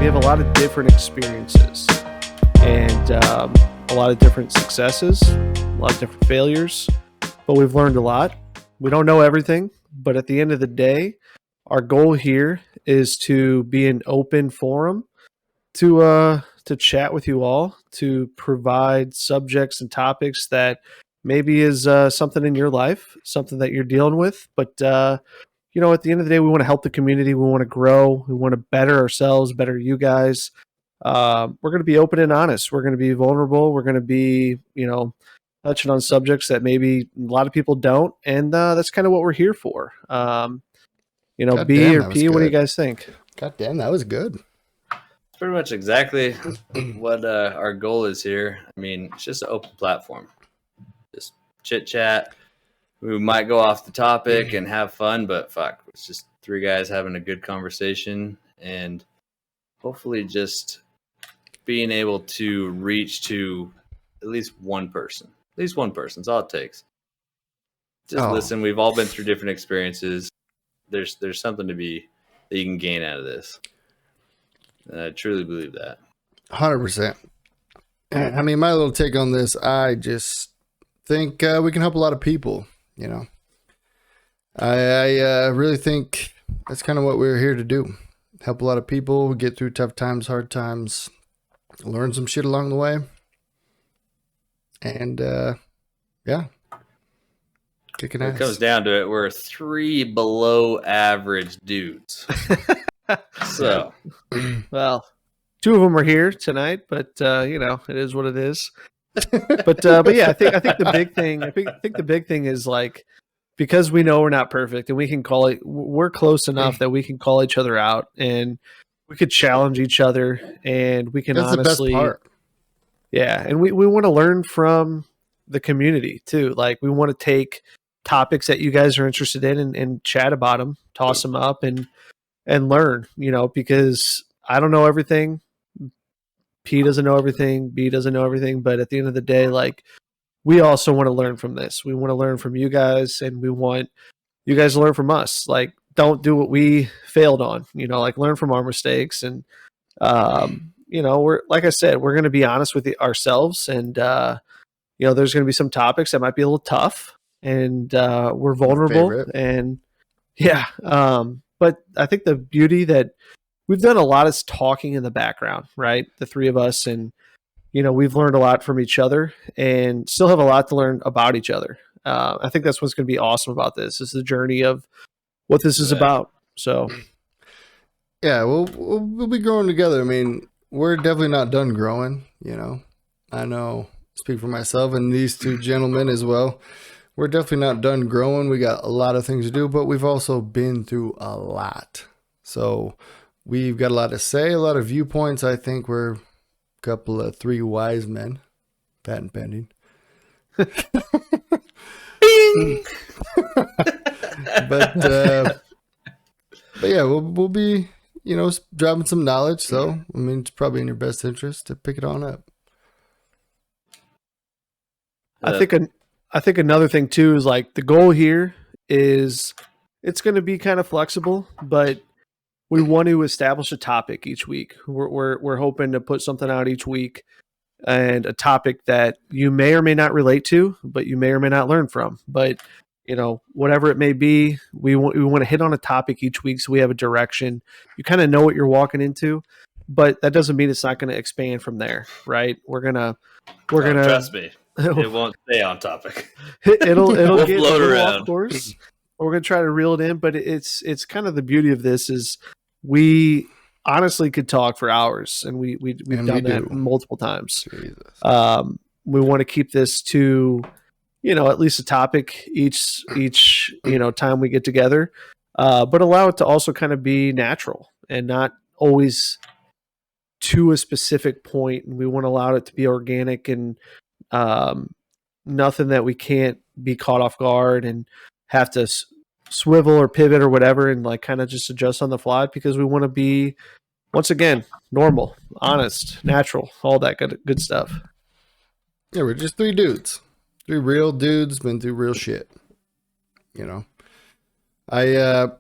we have a lot of different experiences and a lot of different successes, a lot of different failures, but we've learned a lot. We don't know everything, but at the end of the day, our goal here is to be an open forum to chat with you all, to provide subjects and topics that maybe is something in your life, something that you're dealing with. But, at the end of the day, we want to help the community. We want to grow. We want to better ourselves, better you guys. We're going to be open and honest. We're going to be vulnerable. We're going to be, touching on subjects that maybe a lot of people don't. And that's kind of what we're here for. B or P, what do you guys think? God damn, that was good. Pretty much exactly what our goal is here. I mean, it's just an open platform. Just chit chat. We might go off the topic and have fun, but it's just three guys having a good conversation and hopefully just being able to reach to at least one person. At least one person. That's all it takes. Just listen. We've all been through different experiences. There's something that you can gain out of this. And I truly believe that. 100%. I mean, my little take on this, I just think we can help a lot of people, I really think that's kind of what we're here to do. Help a lot of people, get through tough times, hard times, learn some shit along the way. And, kicking ass. When it comes down to it, we're three below average dudes. So, well, two of them are here tonight, but it is what it is. But yeah, I think the big thing. I think the big thing is like, because we know we're not perfect, and we can call it. We're close enough that we can call each other out, and we could challenge each other, and we can That's honestly. The best part. Yeah, and we want to learn from the community too. Like, we want to take topics that you guys are interested in and chat about them, toss them up, and learn, because I don't know everything. P doesn't know everything. B doesn't know everything. But at the end of the day, like, we also want to learn from this. We want to learn from you guys, and we want you guys to learn from us. Like, don't do what we failed on, like, learn from our mistakes. And, we're, like I said, we're going to be honest with ourselves. And, there's going to be some topics that might be a little tough, and we're vulnerable. And yeah. But I think the beauty that we've done a lot is talking in the background, right? The three of us, and, we've learned a lot from each other and still have a lot to learn about each other. I think that's what's going to be awesome about this, is the journey of what this is about. So, yeah, we'll be growing together. I mean, we're definitely not done growing. I know, speak for myself and these two gentlemen as well. We're definitely not done growing. We got a lot of things to do, but we've also been through a lot. So we've got a lot to say, a lot of viewpoints. I think we're a couple of three wise men. Patent pending. But yeah, we'll be, dropping some knowledge. So, I mean, it's probably in your best interest to pick it on up. I think another thing too is, like, the goal here is it's going to be kind of flexible, but we want to establish a topic each week. We're hoping to put something out each week, and a topic that you may or may not relate to, but you may or may not learn from. But whatever it may be, we want to hit on a topic each week, so we have a direction. You kind of know what you're walking into, but that doesn't mean it's not going to expand from there, right? We're gonna trust me. It won't stay on topic. It'll we'll get float around. Of course, we're gonna try to reel it in, but it's kind of the beauty of this is we honestly could talk for hours, and we've done that multiple times. We want to keep this to at least a topic each time we get together, but allow it to also kind of be natural and not always to a specific point. And we want to allow it to be organic and nothing that we can't be caught off guard and have to swivel or pivot or whatever, and like kind of just adjust on the fly, because we want to be, once again, normal, honest, natural, all that good stuff. Yeah, we're just three dudes, three real dudes, been through real shit. I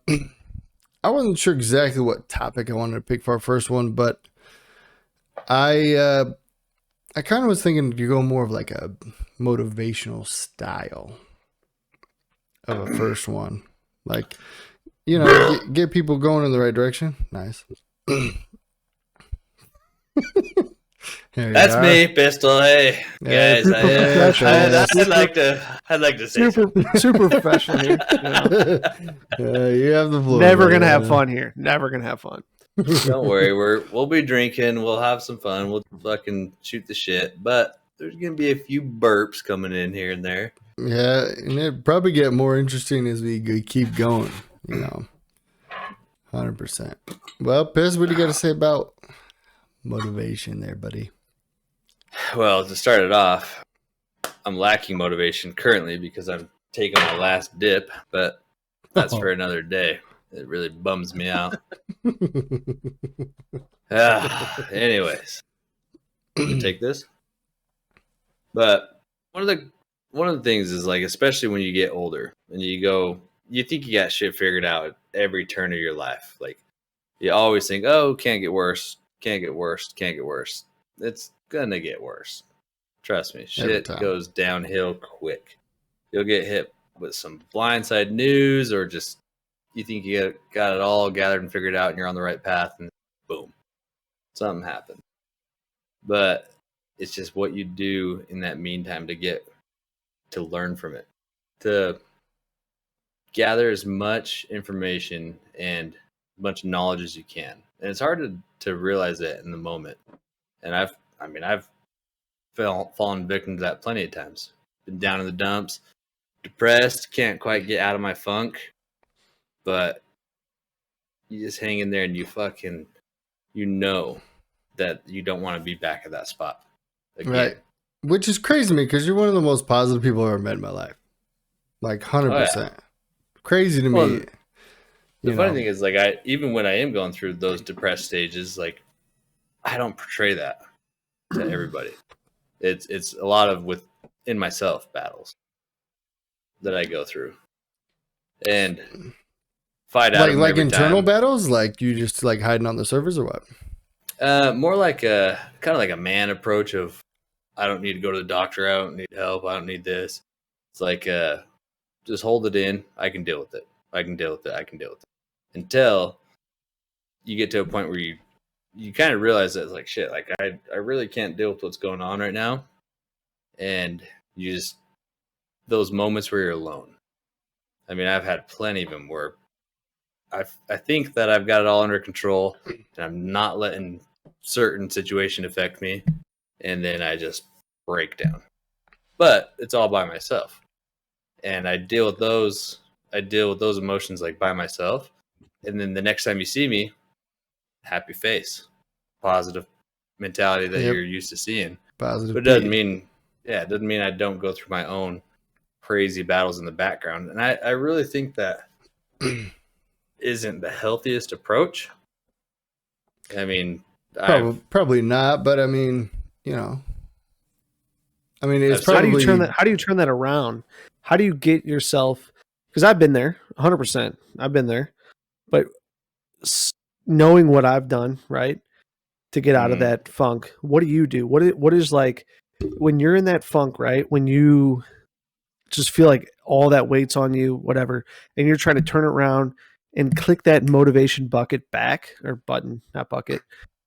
wasn't sure exactly what topic I wanted to pick for our first one, but I kind of was thinking you go more of like a motivational style of a first one, like get people going in the right direction. Nice. That's me, Pistol. Hey, Yeah, guys, super I'd like to say super professional here. you have the floor. Never gonna have fun here. Never gonna have fun. Don't worry, we'll be drinking. We'll have some fun. We'll fucking shoot the shit. But there's gonna be a few burps coming in here and there. Yeah, and it probably get more interesting as we keep going. 100%. Well, Piz, what do you got to say about motivation there, buddy? Well, to start it off, I'm lacking motivation currently because I'm taking my last dip, but that's for another day. It really bums me out. Anyways, take this. But one of the things is, like, especially when you get older and you think you got shit figured out at every turn of your life. Like, you always think, oh, can't get worse, can't get worse, can't get worse. It's gonna get worse. Trust me, shit goes downhill quick. You'll get hit with some blindside news, or just you think you got it all gathered and figured out and you're on the right path, and boom, something happened. But it's just what you do in that meantime to learn from it, to gather as much information and as much knowledge as you can. And it's hard to realize that in the moment. And I've fallen victim to that plenty of times. Been down in the dumps, depressed, can't quite get out of my funk, but you just hang in there and you know that you don't want to be back at that spot again. Right. Which is crazy to me because you're one of the most positive people I've ever met in my life. Like 100%. Yeah. Crazy to me. The funny thing is, like, even when I am going through those depressed stages, like, I don't portray that to everybody. It's a lot of within myself battles that I go through and fight out. Like internal battles, like you just like hiding on the surface, or what? More like kind of like a man approach of, I don't need to go to the doctor. I don't need help. I don't need this. It's like, just hold it in. I can deal with it. I can deal with it. I can deal with it. Until you get to a point where you kind of realize that it's like, shit, like I really can't deal with what's going on right now. And you just, those moments where you're alone. I mean, I've had plenty of them where I think that I've got it all under control and I'm not letting certain situation affect me. And then I just break down. But it's all by myself. And I deal with those emotions like by myself. And then the next time you see me, happy face, positive mentality that you're used to seeing. Positive. But it doesn't mean I don't go through my own crazy battles in the background. And I really think that isn't the healthiest approach. I mean, probably not, but I mean, it's probably. How do you turn that around? How do you get yourself? Because I've been there, 100%. I've been there, but knowing what I've done, right, to get out of that funk. What do you do? What is like when you're in that funk, right? When you just feel like all that weight's on you, whatever, and you're trying to turn it around and click that motivation bucket back, or button, not bucket,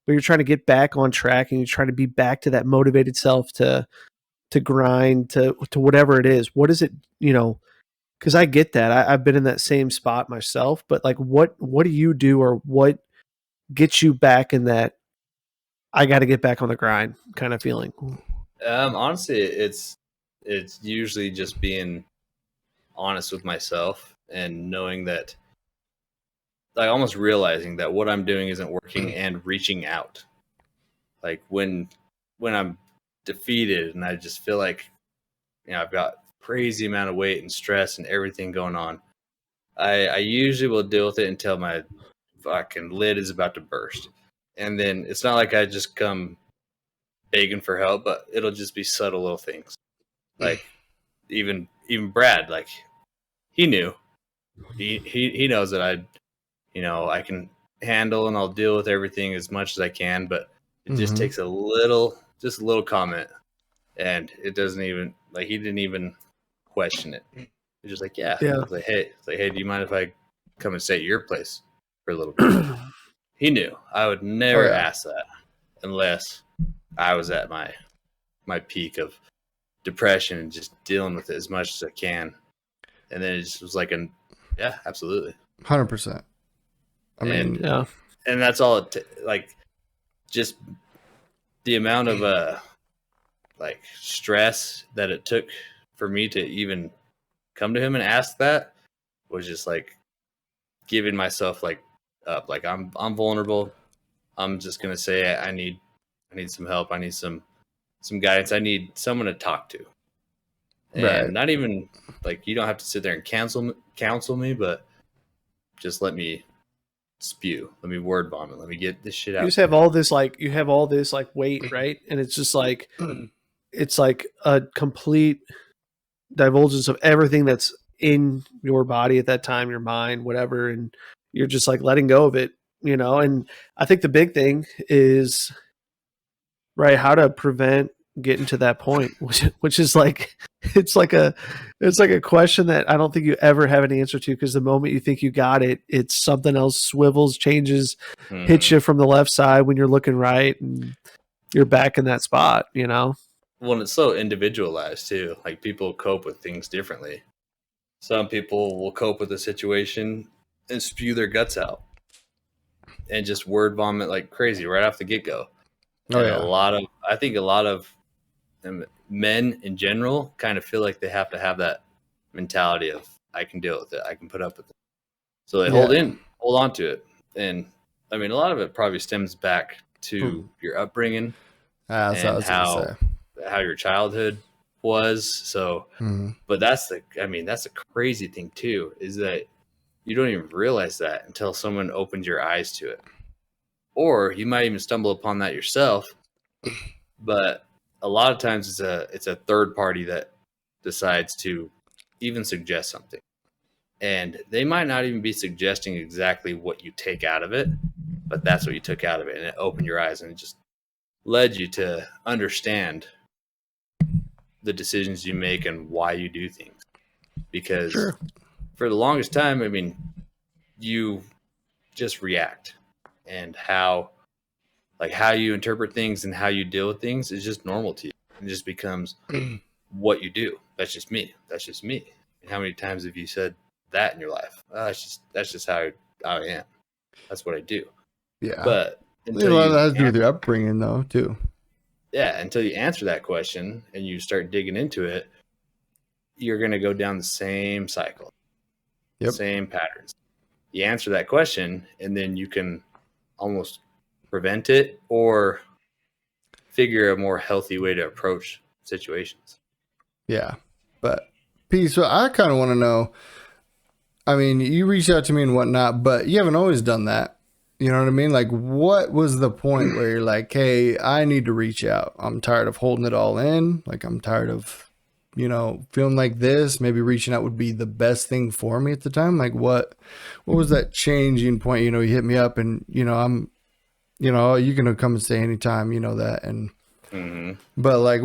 but you're trying to get back on track and you're trying to be back to that motivated self to grind to whatever it is. What is it, because I get that. I've been in that same spot myself, but like, what do you do, or what gets you back in that I got to get back on the grind kind of feeling? Honestly, it's usually just being honest with myself and knowing that, like, almost realizing that what I'm doing isn't working and reaching out. Like when I'm defeated and I just feel like, I've got crazy amount of weight and stress and everything going on, I usually will deal with it until my fucking lid is about to burst. And then it's not like I just come begging for help, but it'll just be subtle little things. Like even Brad, like, he knew. He knows that I can handle and I'll deal with everything as much as I can, but It just takes a little comment, and it doesn't even like he didn't even question it. He's just like, yeah. Yeah. It's like, hey, do you mind if I come and stay at your place for a little bit? He knew I would never ask that unless I was at my peak of depression and just dealing with it as much as I can. And then it just was like, yeah, absolutely. 100%. I mean, yeah. And that's all like just the amount of like stress that it took for me to even come to him and ask that was just like giving myself like up. Like I'm vulnerable. I'm just gonna say I need some help. I need some guidance. I need someone to talk to. And not even like you don't have to sit there and counsel me, but just let me spew. Let me word vomit. Let me get this shit out. You just have all this like weight, right? And it's just like it's like a complete divulgence of everything that's in your body at that time, your mind, whatever, and you're just like letting go of it, you know. And I think the big thing is right how to prevent getting to that point, which is like it's like a question that I don't think you ever have an answer to, because the moment you think you got it, it's something else swivels, changes, hits you from the left side when you're looking right, and you're back in that spot, you know. Well, it's so individualized too. Like people cope with things differently. Some people will cope with a situation and spew their guts out and just word vomit like crazy right off the get-go. I think a lot of men in general kind of feel like they have to have that mentality of I can deal with it, I can put up with it. So they hold on to it. And I mean, a lot of it probably stems back to your upbringing and how your childhood was. So, but that's the crazy thing too, is that you don't even realize that until someone opens your eyes to it. Or you might even stumble upon that yourself. But a lot of times it's a third party that decides to even suggest something. And they might not even be suggesting exactly what you take out of it, but that's what you took out of it. And it opened your eyes and it just led you to understand the decisions you make and why you do things. Because for the longest time, I mean, you just react, and how you interpret things and how you deal with things is just normal to you. It just becomes what you do. That's just me. And how many times have you said that in your life? That's just how I am. That's what I do. Yeah. But a lot of that has to do with your upbringing, though, too. Yeah, until you answer that question and you start digging into it, you're going to go down the same cycle, same patterns. You answer that question, and then you can almost prevent it or figure a more healthy way to approach situations. Yeah. But, P, so I kind of want to know, I mean, you reached out to me and whatnot, but you haven't always done that. You know what I mean? Like, what was the point where you're like, hey, I need to reach out. I'm tired of holding it all in. Like, I'm tired of, you know, feeling like this. Maybe reaching out would be the best thing for me at the time. Like, what was that changing point? You know, you hit me up and, you know, you can come and stay anytime, you know that. And, but like, I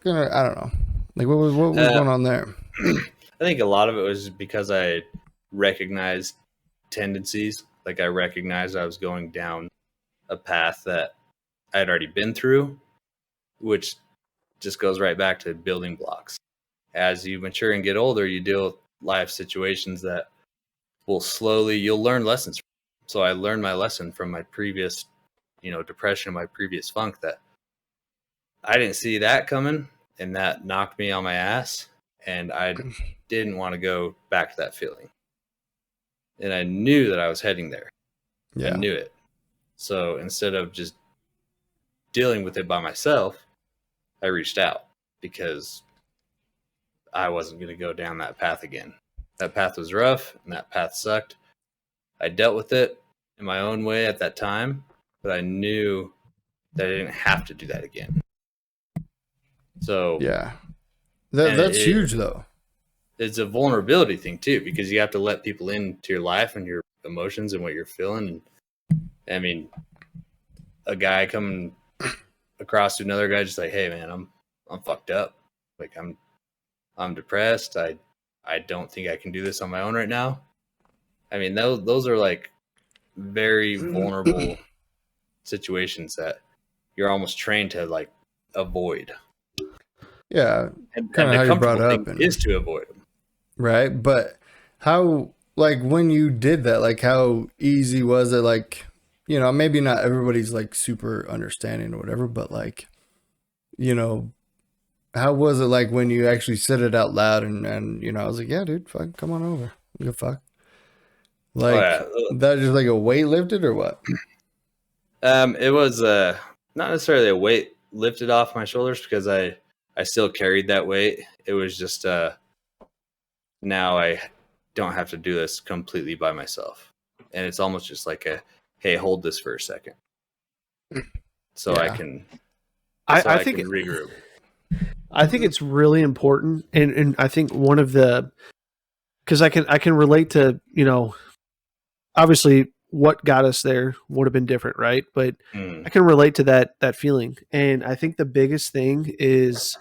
don't know. Like, what was going on there? I think a lot of it was because I recognized tendencies. Like I recognized I was going down a path that I had already been through, which just goes right back to building blocks. As you mature and get older, you deal with life situations that you'll learn lessons from. So I learned my lesson from my previous, depression, my previous funk, that I didn't see that coming, and that knocked me on my ass, and I didn't want to go back to that feeling. And I knew that I was heading there. Yeah. I knew it. So instead of just dealing with it by myself, I reached out because I wasn't going to go down that path again. That path was rough and that path sucked. I dealt with it in my own way at that time, but I knew that I didn't have to do that again. So yeah, that's huge though. It's a vulnerability thing too, because you have to let people into your life and your emotions and what you're feeling. And I mean, a guy coming across to another guy, just like, hey man, I'm fucked up. Like I'm depressed. I don't think I can do this on my own right now. I mean, those are like very vulnerable situations that you're almost trained to like avoid. Yeah, And kind of the how you brought comfortable up, thing is to avoid them. right? But how, like, when you did that, like, how easy was it? Like, you know, maybe not everybody's like super understanding or whatever, but like, you know, how was it like when you actually said it out loud and you know, I was like, yeah, dude, fuck, come on over. Good fuck. Like, that just like a weight lifted or what? It was not necessarily a weight lifted off my shoulders because I still carried that weight. It was just now I don't have to do this completely by myself, and it's almost just like a hey, hold this for a second, so I can. I think can regroup. I think it's really important, and I think one of the, because I can relate to, you know, obviously what got us there would have been different, right? But I can relate to that feeling, and I think the biggest thing is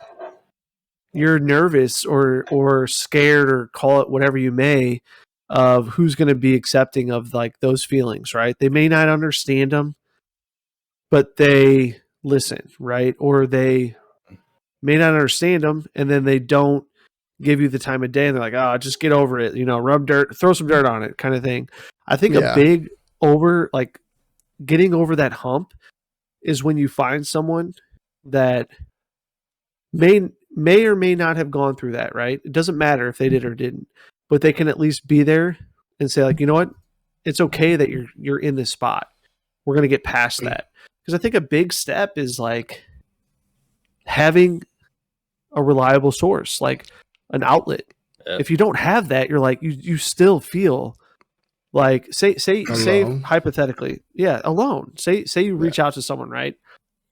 you're nervous or scared, or call it whatever you may, of who's going to be accepting of like those feelings, right? They may not understand them, but they listen, right? Or they may not understand them, and then they don't give you the time of day, and they're like, oh, just get over it, you know, rub dirt, throw some dirt on it, kind of thing. I think a big getting over that hump is when you find someone that may or may not have gone through that, right? It doesn't matter if they did or didn't, but they can at least be there and say, like, you know what, it's okay that you're in this spot. We're going to get past that. Because I think a big step is like having a reliable source, like an outlet. Yep. If you don't have that, you're like, you still feel like, say hypothetically, alone. Say you reach out to someone, right?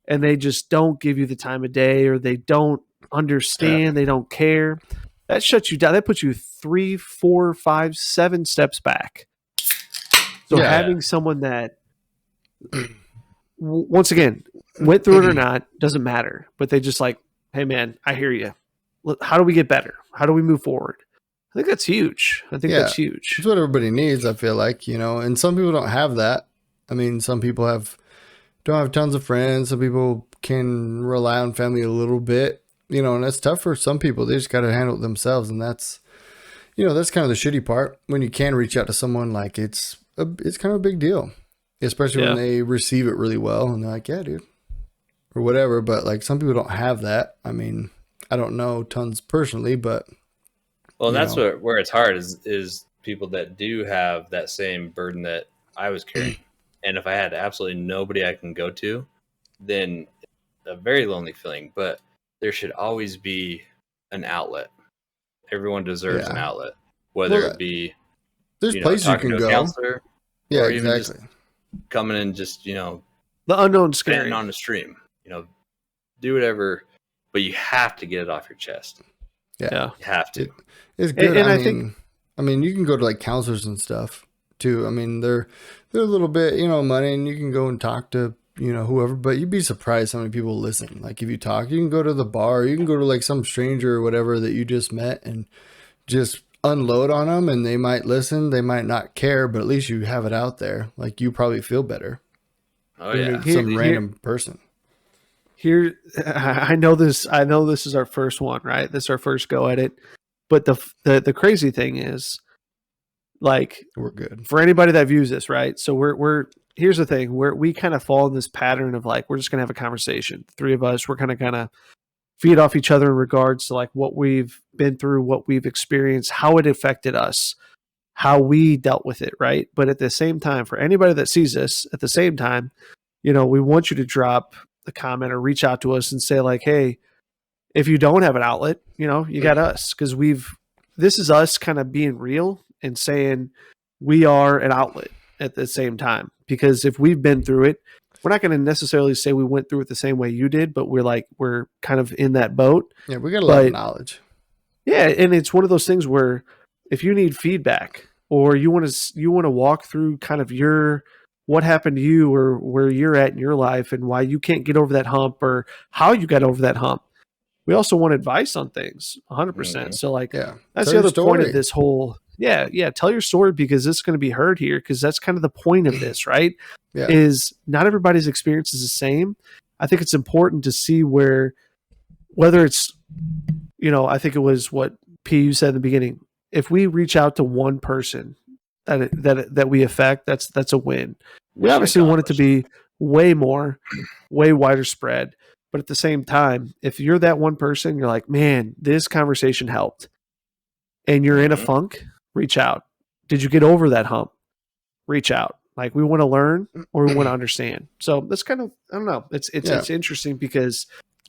And they just don't give you the time of day, or they don't understand, they don't care. That shuts you down. That puts you 3, 4, 5, 7 steps back. So having someone that, once again, went through it or not, doesn't matter. But they just like, hey man, I hear you. How do we get better? How do we move forward? I think that's huge. That's huge. It's what everybody needs, I feel like, you know, and some people don't have that. I mean, some people don't have tons of friends. Some people can rely on family a little bit, you know, and that's tough for some people. They just got to handle it themselves. And that's, you know, that's kind of the shitty part when you can reach out to someone. Like it's kind of a big deal, especially when they receive it really well. And they're like, yeah, dude, or whatever. But like some people don't have that. I mean, I don't know tons personally, but. Well, that's where it's hard is people that do have that same burden that I was carrying. And if I had absolutely nobody I can go to, then a very lonely feeling. But there should always be an outlet. Everyone deserves an outlet, whether it be there's places you can go, counselor, or even just coming and just the unknown scary on the stream. You know, do whatever, but you have to get it off your chest. Yeah, you have to. It's good. And I mean, you can go to like counselors and stuff too. I mean, they're a little bit, you know, money, and you can go and talk to, you know, whoever, but you'd be surprised how many people listen. Like if you talk, you can go to the bar, you can go to like some stranger or whatever that you just met and just unload on them, and they might listen, they might not care, but at least you have it out there. Like you probably feel better. Oh yeah. Some random person. Here, I know this is our first one, right? This is our first go at it. But the crazy thing is, like, we're good for anybody that views this, right? So we're here's the thing, we kind of fall in this pattern of like, we're just gonna have a conversation. The three of us, we're kind of feed off each other in regards to like what we've been through, what we've experienced, how it affected us, how we dealt with it, right? But at the same time, for anybody that sees this, at the same time, you know, we want you to drop a comment or reach out to us and say like, hey, if you don't have an outlet, you know, you got us, because this is us kind of being real and saying we are an outlet at the same time. Because if we've been through it, we're not going to necessarily say we went through it the same way you did, but we're kind of in that boat. Yeah, we got a lot of knowledge. Yeah, and it's one of those things where if you need feedback or you want to walk through kind of what happened to you or where you're at in your life and why you can't get over that hump or how you got over that hump. We also want advice on things 100%. So like, that's the other point of this whole, tell your story because it's going to be heard here. Cause that's kind of the point of this, right? Is not everybody's experience is the same. I think it's important to see whether it's, I think it was what P you said in the beginning. If we reach out to one person that we affect, that's a win. We obviously want it to be way wider spread. But at the same time, if you're that one person, you're like, man, this conversation helped, and you're in a funk, reach out. Did you get over that hump? Reach out. Like, we want to learn or we want to understand. So that's kind of, I don't know. It's interesting because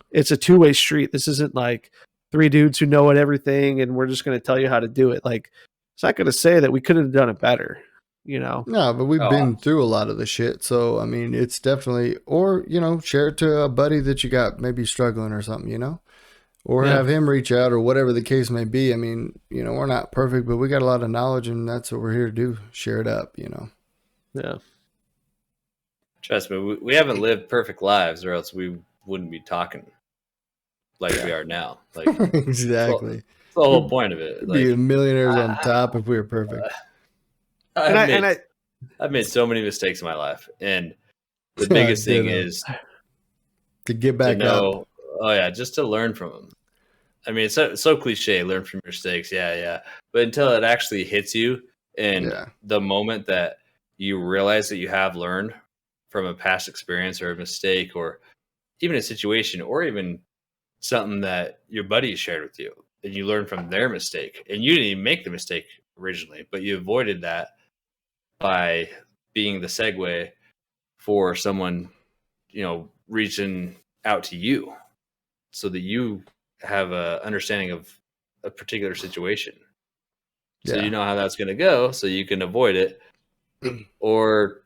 it's a two-way street. This isn't like three dudes who know everything and we're just going to tell you how to do it. Like, it's not going to say that we could have done it better. No, but we've been through a lot of the shit. So, I mean, it's definitely, or, share it to a buddy that you got maybe struggling or something, or have him reach out or whatever the case may be. I mean, we're not perfect, but we got a lot of knowledge and that's what we're here to do. Share it up, Yeah. Trust me, we haven't lived perfect lives or else we wouldn't be talking like we are now. Like exactly. That's the whole point of it. We'd be millionaires on top if we were perfect. I've made so many mistakes in my life, and the biggest thing is to get back up. Oh yeah, just to learn from them. I mean, it's so cliche, learn from your mistakes. Yeah. But until it actually hits you, and the moment that you realize that you have learned from a past experience or a mistake, or even a situation, or even something that your buddy shared with you, and you learn from their mistake, and you didn't even make the mistake originally, but you avoided that by being the segue for someone, reaching out to you so that you have a understanding of a particular situation. So you know how that's going to go, so you can avoid it. Or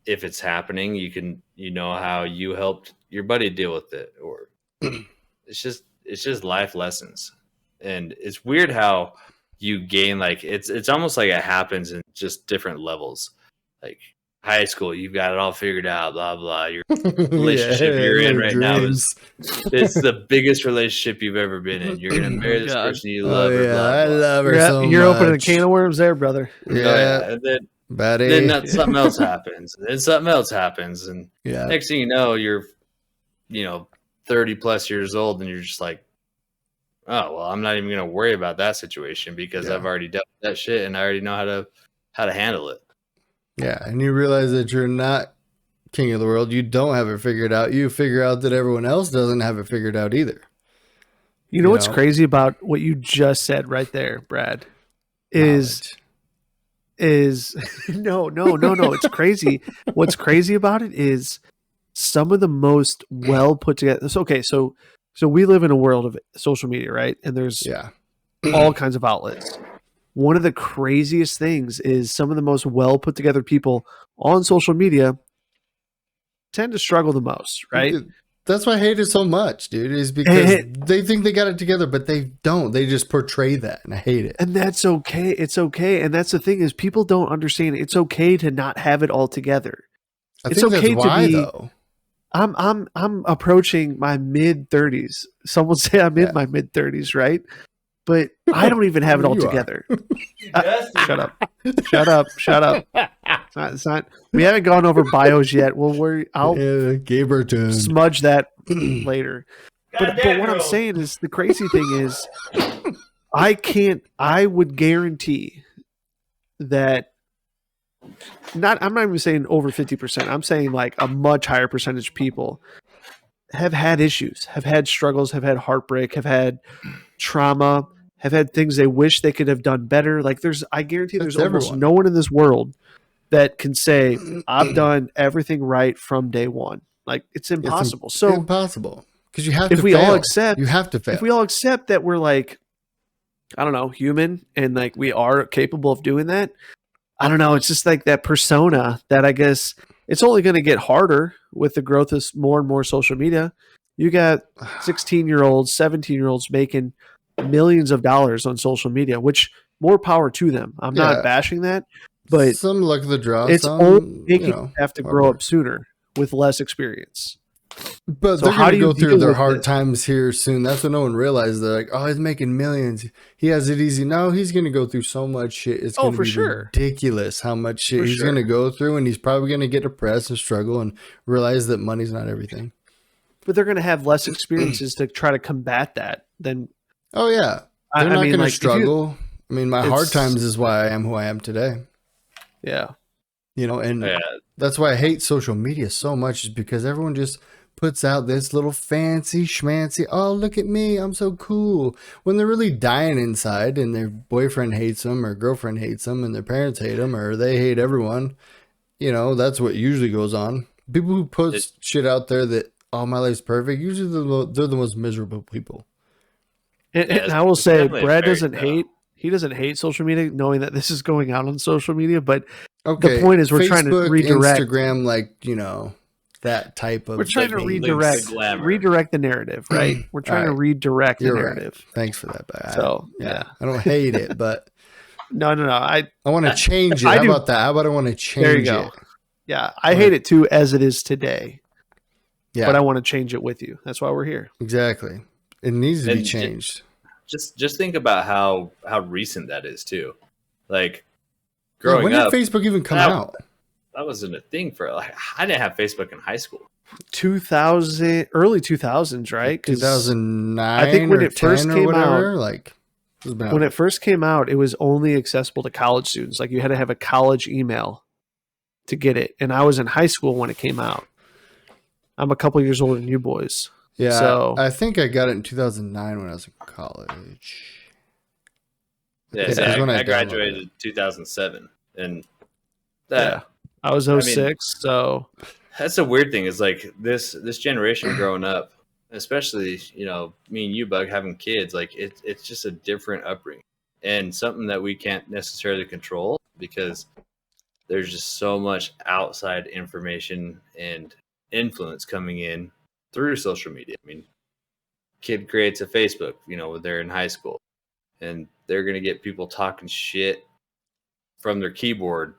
if it's happening, you know how you helped your buddy deal with it. Or it's just life lessons. And it's weird how you gain, like, it's almost like it happens in just different levels. Like high school, you've got it all figured out, blah blah. Your relationship you're in right now it's the biggest relationship you've ever been in. You're gonna marry this person you love. Blah, blah. I love her so much. You're opening a can of worms there, brother. And then something else happens. And then something else happens, and next thing you know, you're 30 plus years old, and you're just like, oh well, I'm not even gonna worry about that situation because I've already dealt with that shit and I already know how to handle it. Yeah, and you realize that you're not king of the world. You don't have it figured out. You figure out that everyone else doesn't have it figured out either. You know what's crazy about what you just said right there, Brad? Is no, it's crazy. What's crazy about it is some of the most well put together. Okay, so we live in a world of social media, right? And there's all kinds of outlets. One of the craziest things is some of the most well put together people on social media tend to struggle the most, right? That's why I hate it so much, dude, is because they think they got it together, but they don't. They just portray that, and I hate it. And that's okay. It's okay. And that's the thing is people don't understand it's okay to not have it all together. It's okay to be, though. I'm approaching my mid-30s. Some would say I'm in my mid-30s, right? But I don't even have it all together. Shut up. It's not. We haven't gone over bios yet. I'll Gaberton. Smudge that later. But what I'm saying is the crazy thing is I would guarantee that I'm not even saying over 50%. I'm saying like a much higher percentage of people have had issues, have had struggles, have had heartbreak, have had trauma, have had things they wish they could have done better. Like I guarantee there's almost no one in this world that can say I've done everything right from day one. Like it's impossible. It's impossible because you have to. If we all accept, you have to fail. If we all accept that we're like, I don't know, human, and like we are capable of doing that. I don't know. It's just like that persona that I guess it's only going to get harder with the growth of more and more social media. You got 16-year-olds, 17-year-olds making millions of dollars on social media, which more power to them. I'm not bashing that, But some luck of the draw. it's some, only making you know, have to hard grow work. up sooner with less experience. But So they're how going do to you go through deal their with hard it? times here soon. That's what no one realized. They're like, oh, he's making millions. He has it easy. No, he's going to go through so much shit. It's going to for be sure. ridiculous how much shit For he's sure. going to go through. And he's probably going to get depressed and struggle and realize that money's not everything. But they're going to have less experiences to try to combat that than. Oh, yeah. They're not going to like, struggle. I mean, my hard It's- times is why I am who I am today. Yeah. You know, and Yeah. that's why I hate social media so much, is because everyone just puts out this little fancy schmancy, oh, look at me, I'm so cool, when they're really dying inside and their boyfriend hates them or girlfriend hates them and their parents hate them or they hate everyone. You know, that's what usually goes on. People who put shit out there that, oh, my life's perfect, usually they're the most miserable people. And I will say, Brad doesn't hate. He doesn't hate social media, knowing that this is going out on social media. But the point is, we're trying to redirect Instagram, like, you know, that type of. We're trying to redirect the narrative, right? We're trying to redirect the narrative. Right. Thanks for that. But So I don't hate it, but no. I want to change it. How about that? How about I want to change there you go. it? Yeah, I hate it too as it is today. Yeah, but I want to change it with you. That's why we're here. Exactly. It needs to be changed. Just think about how recent that is too. Like growing when up, did Facebook even come out? That wasn't a thing for like I didn't have Facebook in high school. 2000, early 2000s, right? 2009. I think when it first came out, like when it first came out, it was only accessible to college students. Like you had to have a college email to get it, and I was in high school when it came out. I'm a couple years older than you boys. Yeah, so I think I got it in 2009 when I was in college. Yeah, I graduated in 2007, and I was 06. So that's a weird thing. Is like this generation growing up, especially me and you, Bug, having kids. Like it's just a different upbringing and something that we can't necessarily control because there's just so much outside information and influence coming in through social media. I mean, kid creates a Facebook, when they're in high school, and they're gonna get people talking shit from their keyboard,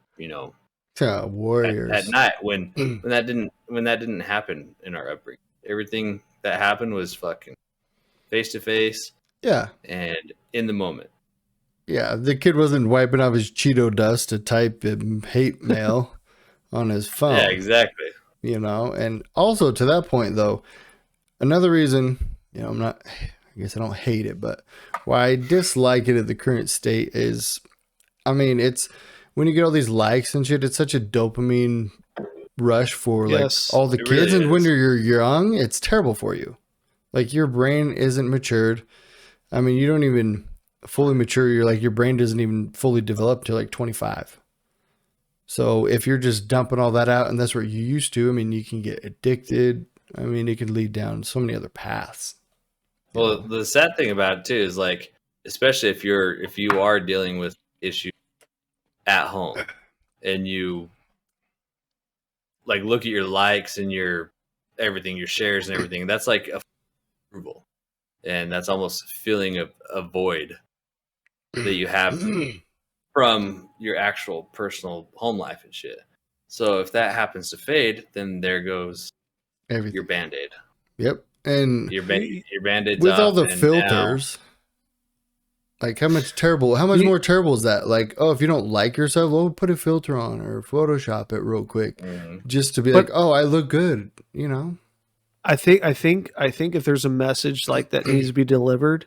warriors at night when that didn't happen in our upbringing. Everything that happened was fucking face to face, and in the moment. Yeah, the kid wasn't wiping off his Cheeto dust to type hate mail on his phone. Yeah, exactly. And also to that point though, another reason, I guess I don't hate it, but why I dislike it at the current state is, it's when you get all these likes and shit, it's such a dopamine rush for all the kids. Really, and when you're young, it's terrible for you. Like your brain isn't matured. You don't even fully mature. Your brain doesn't even fully develop till like 25. So if you're just dumping all that out and that's what you used to, you can get addicted. It can lead down so many other paths. Well, the sad thing about it too is like, especially if you are dealing with issues at home and you like look at your likes and your everything, your shares and everything, that's like a approval. And that's almost feeling a void that you have from your actual personal home life and shit. So if that happens to fade, then there goes everything. Your Band-Aid. Yep. And your Band-Aid's with all the filters, like how much more terrible is that? Like, oh, if you don't like yourself, well, put a filter on or Photoshop it real quick just to be like, oh, I look good, I think if there's a message like that needs to be delivered,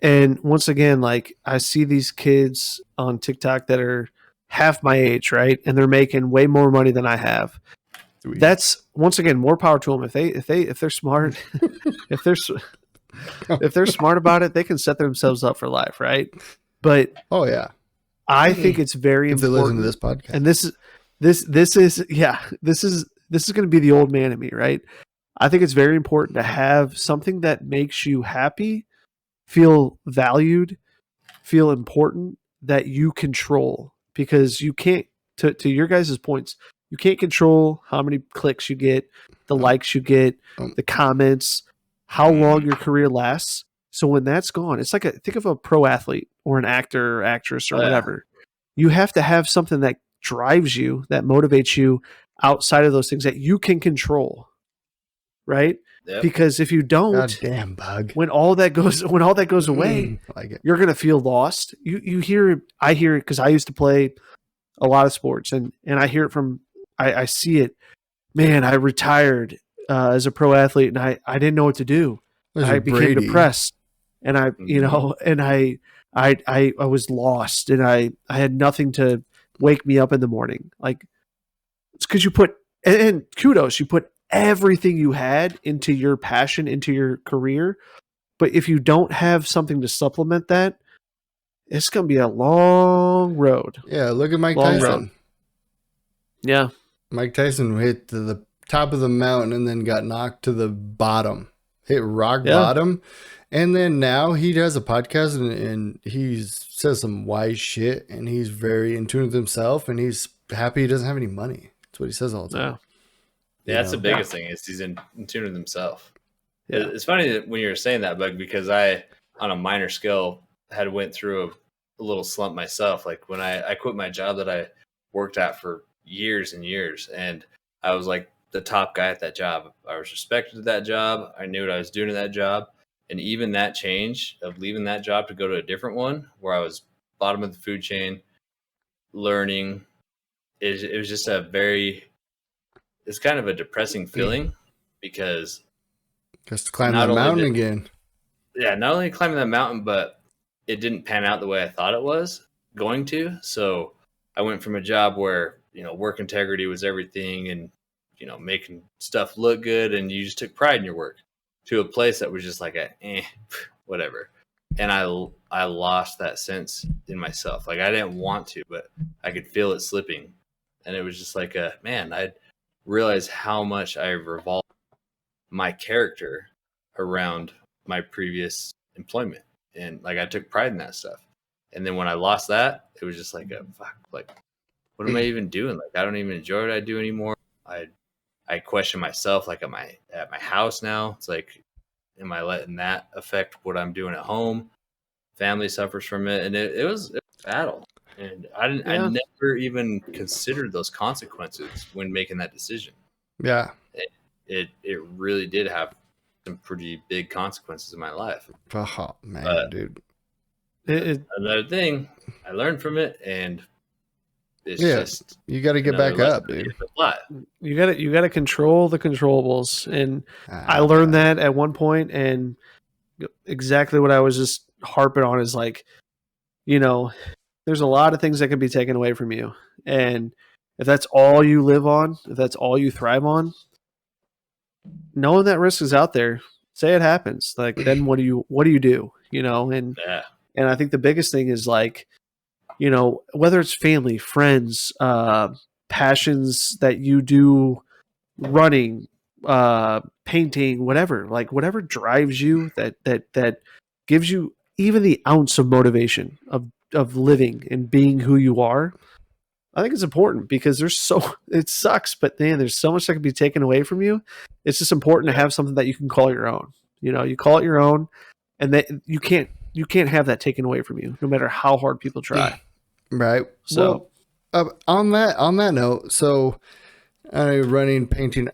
and once again, like I see these kids on TikTok that are half my age, right, and they're making way more money than I have. That's once again more power to them. If they're smart, if they're smart about it, they can set themselves up for life, right? But I think it's very important. They listen to this podcast, and this is going to be the old man in me, right? I think it's very important to have something that makes you happy, feel valued, feel important, that you control, because you can't, to your guys' points, you can't control how many clicks you get, the likes you get, the comments, how long your career lasts. So when that's gone, it's like think of a pro athlete or an actor or actress or whatever. you have to have something that drives you, that motivates you outside of those things that you can control. Right? Yep. Because if you don't, God damn, Bug. when all that goes away, Like it. you're going to feel lost. I hear it because I used to play a lot of sports, and I hear it from, I see it. Man, I retired as a pro athlete, and I didn't know what to do. Those I are became Brady. depressed, and I was lost, and I had nothing to wake me up in the morning. Like, it's because you put, and kudos, you put everything you had into your passion, into your career. But if you don't have something to supplement that, it's going to be a long road. Yeah, look at Mike Long Tyson. road. Yeah. Mike Tyson hit the top of the mountain and then got knocked to the bottom, hit rock bottom. And then now he does a podcast and he says some wise shit, and he's very in tune with himself, and he's happy he doesn't have any money. That's what he says all the time. Yeah, that's the biggest thing is he's in tune with himself. Yeah. It's funny that when you're saying that, Bug, because I, on a minor scale, had went through a little slump myself. Like when I quit my job that I worked at for years and years, and I was like the top guy at that job. I was respected at that job. I knew what I was doing at that job. And even that change of leaving that job to go to a different one where I was bottom of the food chain, learning, it was just it's kind of a depressing feeling because just to climb that mountain again. Yeah, not only climbing that mountain, but it didn't pan out the way I thought it was going to. So I went from a job where, work integrity was everything and, making stuff look good and you just took pride in your work, to a place that was just like whatever. And I lost that sense in myself. Like I didn't want to, but I could feel it slipping. And it was just like I realized how much I revolved my character around my previous employment. And like I took pride in that stuff. And then when I lost that, it was just like fuck, like what am I even doing? Like I don't even enjoy what I do anymore. I question myself, like at my house now. It's like, am I letting that affect what I'm doing at home? Family suffers from it, and it was a battle. And I never even considered those consequences when making that decision. Yeah, it really did have some pretty big consequences in my life. Oh man, dude. Another thing, I learned from it, and it's just you got to get back up, dude. You got to control the controllables, and I learned that at one point, and exactly what I was just harping on is like, there's a lot of things that can be taken away from you, and if that's all you live on, if that's all you thrive on, knowing that risk is out there, say it happens, like then what do you do? And I think the biggest thing is like, whether it's family, friends, passions that you do, running, painting, whatever, like whatever drives you, that gives you even the ounce of motivation of living and being who you are. I think it's important because it sucks, but man, there's so much that can be taken away from you. It's just important to have something that you can call your own. You call it your own, and that you can't have that taken away from you, no matter how hard people try. Right. So, on that note, so running, painting,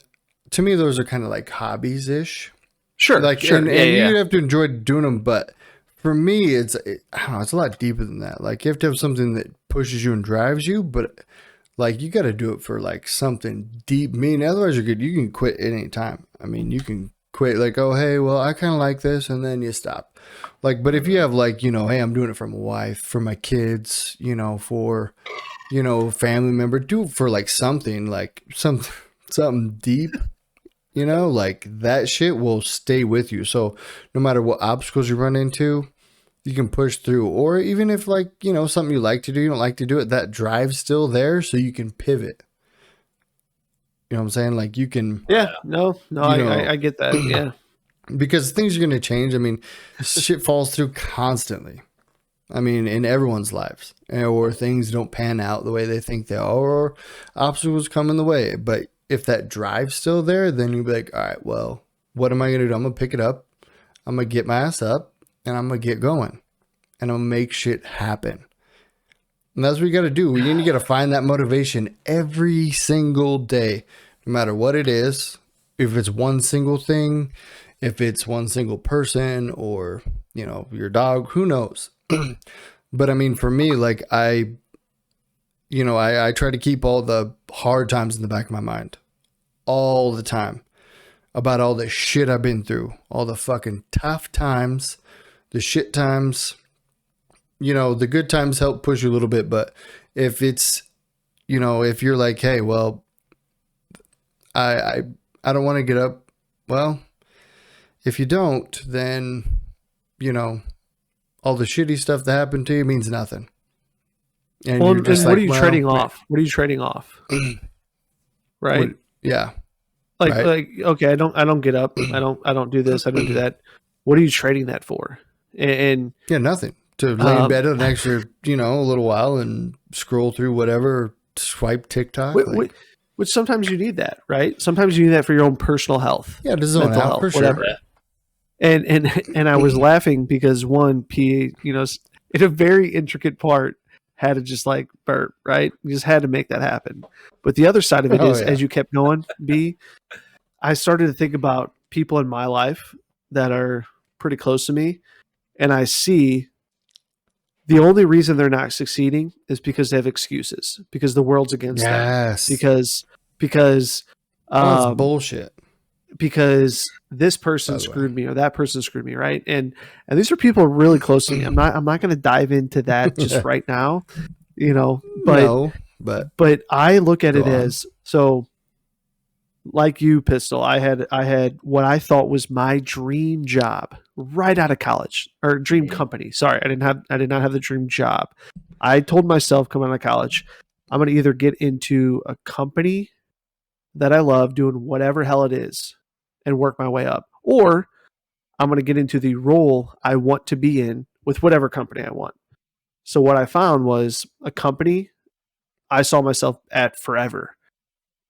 to me, those are kind of like hobbies ish. Sure. Like, sure. and you have to enjoy doing them, but for me, I don't know, it's a lot deeper than that. Like, you have to have something that pushes you and drives you, but like, you got to do it for like something deep. Otherwise, you're good. You can quit at any time. I mean, you can quit like, oh, hey, well, I kind of like this, and then you stop. Like, but if you have like, hey, I'm doing it for my wife, for my kids, for, family member, do it for like something deep, like that shit will stay with you. So no matter what obstacles you run into, you can push through. Or even if like, something you like to do, you don't like to do it, that drive's still there, so you can pivot. You know what I'm saying? Like you can. Yeah, no, I get that. Yeah. Because things are going to change. I mean, shit falls through constantly. I mean, in everyone's lives. Or things don't pan out the way they think they are. Or obstacles come in the way. But if that drive's still there, then you'll be like, all right, well, what am I going to do? I'm going to pick it up. I'm going to get my ass up. And I'm going to get going. And I'm going to make shit happen. And that's what you got to do. You got to find that motivation every single day, no matter what it is. If it's one single thing, if it's one single person, or, your dog, who knows? But I mean, for me, like I try to keep all the hard times in the back of my mind all the time, about all the shit I've been through, all the fucking tough times, the shit times. The good times help push you a little bit, but if it's, if you're like, hey, well, I don't want to get up. Well, if you don't, then, all the shitty stuff that happened to you means nothing. And well, what are you trading off? What are you trading off? Right? Yeah. Like, okay, I don't get up. I don't do this. I don't do that. What are you trading that for? And yeah, nothing. To lay in bed an extra, a little while and scroll through whatever, swipe TikTok. Which sometimes you need that, right? Sometimes you need that for your own personal health. Yeah, to zone out, for whatever. Sure. And I was laughing because one, P, in a very intricate part, had to just like burp, right? You just had to make that happen. But the other side of it is, as you kept going, B, I started to think about people in my life that are pretty close to me, and I see the only reason they're not succeeding is because they have excuses, because the world's against them. Because that's bullshit. Because this person screwed me or that person screwed me, right? And these are people really close to me. I'm not going to dive into that just right now, but I look at it as, so like you, Pistol, I had what I thought was my dream job right out of college, or dream company. Sorry, I did not have the dream job. I told myself coming out of college, I'm going to either get into a company that I love doing whatever hell it is and work my way up, or I'm going to get into the role I want to be in with whatever company I want. So what I found was a company I saw myself at forever,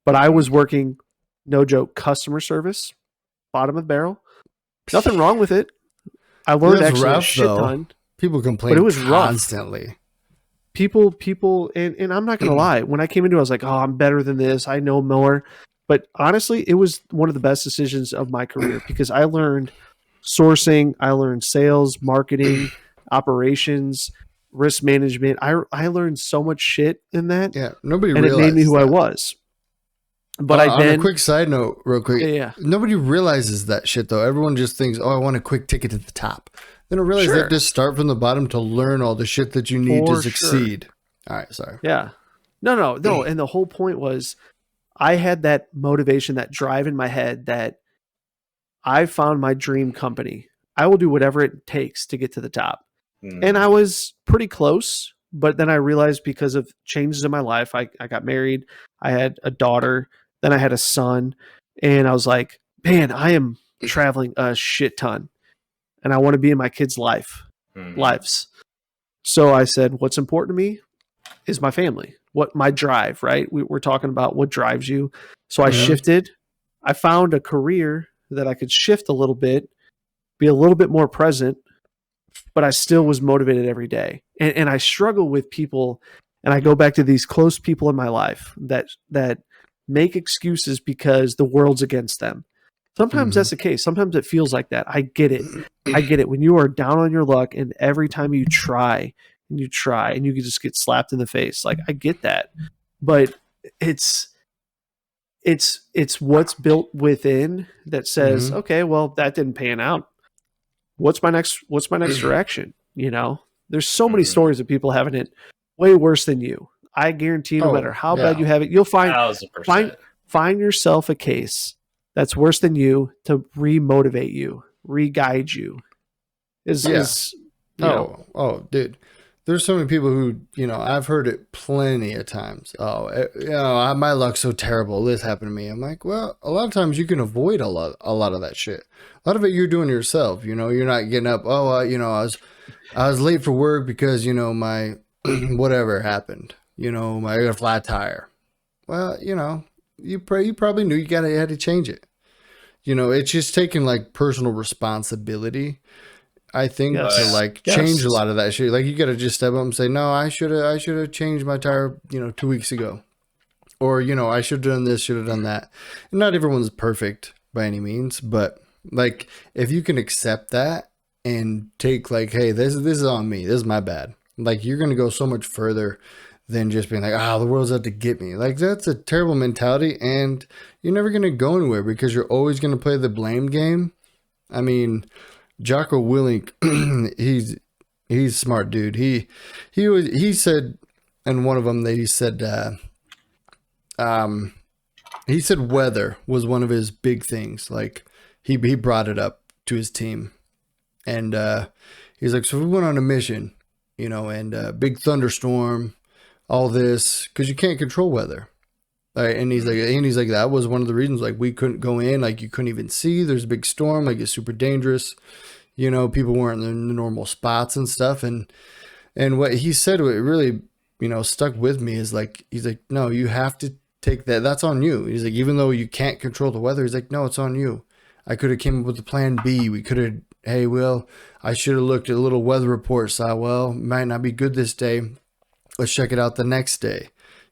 but I was working, no joke, customer service, bottom of the barrel. Nothing wrong with it. I learned actually a shit ton. People complain, but it was constantly. Rough. People, and I'm not going to lie. When I came into it, I was like, oh, I'm better than this. I know more. But honestly, it was one of the best decisions of my career because I learned sourcing, I learned sales, marketing, operations, risk management. I learned so much shit in that. Yeah, nobody and realized it made me who that. I was. But on a quick side note, real quick. Yeah. Nobody realizes that shit though. Everyone just thinks, oh, I want a quick ticket to the top. They don't realize they have to start from the bottom to learn all the shit that you need to succeed. Sure. All right, sorry. Yeah. No. And the whole point was I had that motivation, that drive in my head that I found my dream company. I will do whatever it takes to get to the top. And I was pretty close, but then I realized because of changes in my life, I got married, I had a daughter, then I had a son, and I was like, man, I am traveling a shit ton and I want to be in my kids' lives. So I said, what's important to me is my family, what my drive, right? We're talking about what drives you. So I shifted. I found a career that I could shift a little bit, be a little bit more present, but I still was motivated every day. And I struggle with people, and I go back to these close people in my life that make excuses because the world's against them. Sometimes that's the case. Sometimes it feels like that. I get it. When you are down on your luck and every time you try and you can just get slapped in the face. Like, I get that. But it's what's built within that says, okay, well, that didn't pan out. What's my next direction? There's so many stories of people having it way worse than you. I guarantee no matter how bad you have it, you'll find yourself a case that's worse than you to re-motivate you, re-guide you. Dude. There's so many people who, I've heard it plenty of times. Oh, my luck's so terrible. This happened to me. I'm like, well, a lot of times you can avoid a lot of that shit. A lot of it you're doing yourself. You're not getting up. Oh, I was late for work because, my whatever happened. I got a flat tire. Well, you probably knew you had to change it. It's just taking like personal responsibility. I think Yes. to like Yes. change a lot of that shit. Like you got to just step up and say, no, I should have changed my tire, 2 weeks ago, or I should have done this, should have done that. And not everyone's perfect by any means, but like if you can accept that and take like, hey, this is on me, this is my bad. Like you're gonna go so much further than just being like, the world's out to get me. Like that's a terrible mentality, and you're never gonna go anywhere because you're always gonna play the blame game. I mean, Jocko Willink, he's a smart dude. He said in one of them that he said weather was one of his big things. Like he brought it up to his team, and he's like, so we went on a mission, and big thunderstorm, all this, because you can't control weather. Right, and he's like, that was one of the reasons, like, we couldn't go in, like, you couldn't even see, there's a big storm, like, it's super dangerous, people weren't in the normal spots and stuff, and what he said, what really, stuck with me is, like, he's like, no, you have to take that's on you. He's like, even though you can't control the weather, he's like, no, it's on you. I could have came up with a plan B, we could have, hey, well, I should have looked at a little weather report, saw, well, might not be good this day, let's check it out the next day.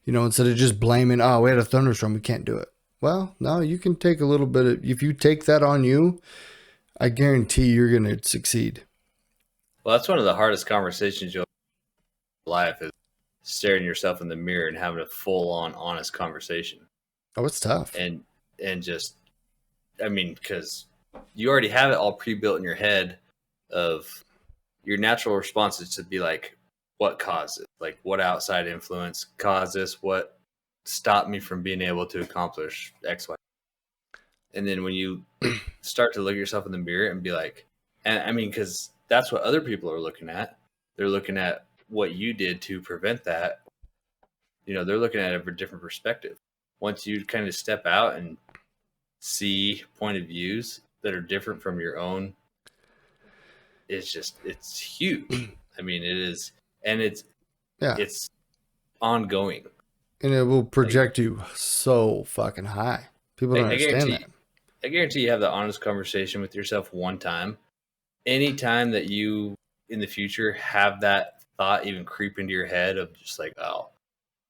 Instead of just blaming, we had a thunderstorm, we can't do it. Well, no, you can take a little bit of, if you take that on you, I guarantee you're going to succeed. Well, that's one of the hardest conversations you'll have in life is staring yourself in the mirror and having a full-on honest conversation. Oh, it's tough. And just, I mean, because you already have it all pre-built in your head of your natural response is to be like, what caused it? Like, what outside influence caused this? What stopped me from being able to accomplish X, Y? And then when you start to look at yourself in the mirror and be like, and I mean, because that's what other people are looking at. They're looking at what you did to prevent that. They're looking at it a different perspective. Once you kind of step out and see point of views that are different from your own, it's huge. I mean, it is. And it's ongoing. And it will project you so fucking high. People don't understand that. I guarantee you have the honest conversation with yourself one time. Anytime that you, in the future, have that thought even creep into your head of just like, oh,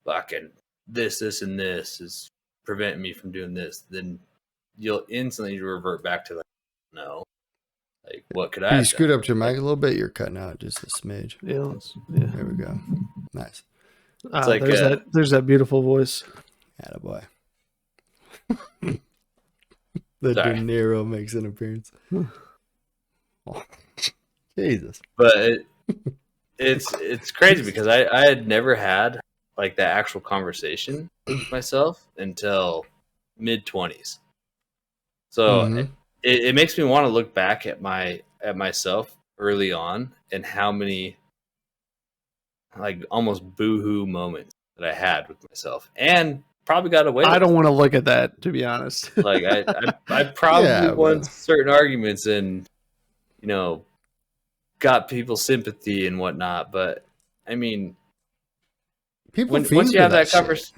fucking this, and this is preventing me from doing this, then you'll instantly revert back to like, no. Like, what could I have you scoot up to your mic a little bit? You're cutting out just a smidge. Yeah. There we go. Nice. It's like, there's that beautiful voice. Attaboy. The De Niro makes an appearance. Oh, Jesus. But it's crazy because I had never had like that actual conversation with myself until mid-20s. So it makes me want to look back at myself early on and how many like almost boohoo moments that I had with myself, and probably got away with I don't want to look at that, to be honest. Like I probably won certain arguments and got people's sympathy and whatnot, but I mean, once you have that conversation,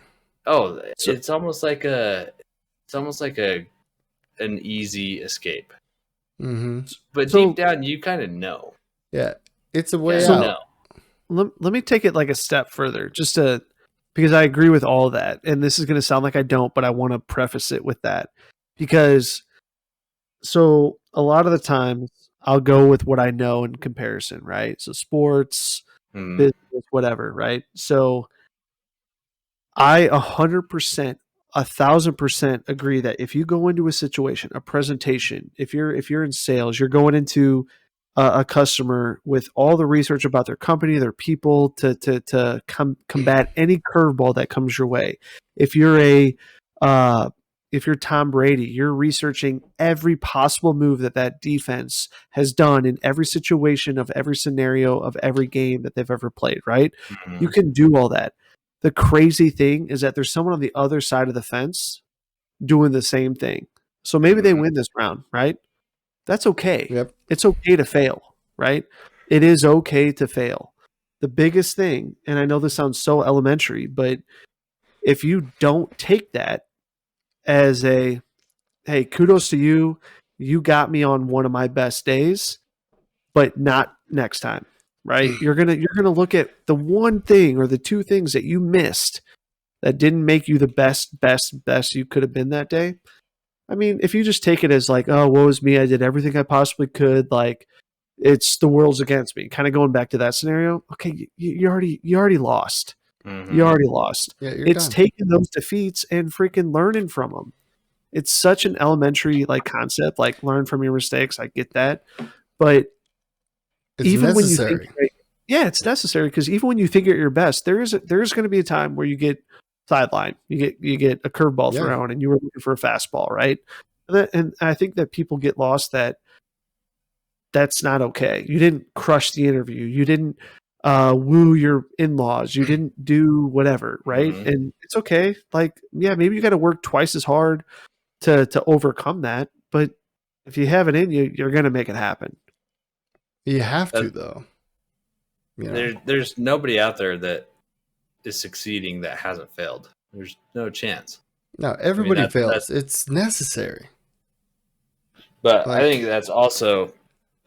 it's almost like an easy escape. Mm-hmm. But deep down, you kind of know. Yeah, it's a way out. Let me take it like a step further, because I agree with all that, and this is going to sound like I don't, but I want to preface it with that, because so a lot of the times I'll go with what I know in comparison, right? So sports, business, whatever, right? So I 100%, 1,000% agree that if you go into a situation, a presentation, if you're in sales, you're going into a customer with all the research about their company, their people, to combat any curveball that comes your way. If you're Tom Brady, you're researching every possible move that defense has done in every situation of every scenario of every game that they've ever played, right? Mm-hmm. You can do all that. The crazy thing is that there's someone on the other side of the fence doing the same thing. So maybe they win this round, right? That's okay. Yep. It's okay to fail, right? It is okay to fail. The biggest thing, and I know this sounds so elementary, but if you don't take that as hey, kudos to you, you got me on one of my best days, but not next time, right? You're gonna look at the one thing or the two things that you missed that didn't make you the best you could have been that day. I mean, if you just take it as like, oh, woe is me, I did everything I possibly could, like it's the world's against me. Kind of going back to that scenario. Okay, you already lost. Mm-hmm. You already lost. Yeah, It's done. taking those defeats and freaking learning from them. It's such an elementary like concept, like learn from your mistakes. I get that, but It's even necessary. when you think, yeah, it's necessary because even when you think you're at your best, there's going to be a time where you get sidelined, you get a curveball Yeah. thrown, and you were looking for a fastball, right? And I think that people get lost that that's not okay. You didn't crush the interview. You didn't woo your in-laws. You didn't do whatever, right? Mhm. And it's okay. Like, yeah, maybe you got to work twice as hard to overcome that. But if you have it in you, you're going to make it happen. You have to, though. You know? There's nobody out there that is succeeding that hasn't failed. There's no chance. No, everybody fails. that's- It's necessary. But Like- I think that's also,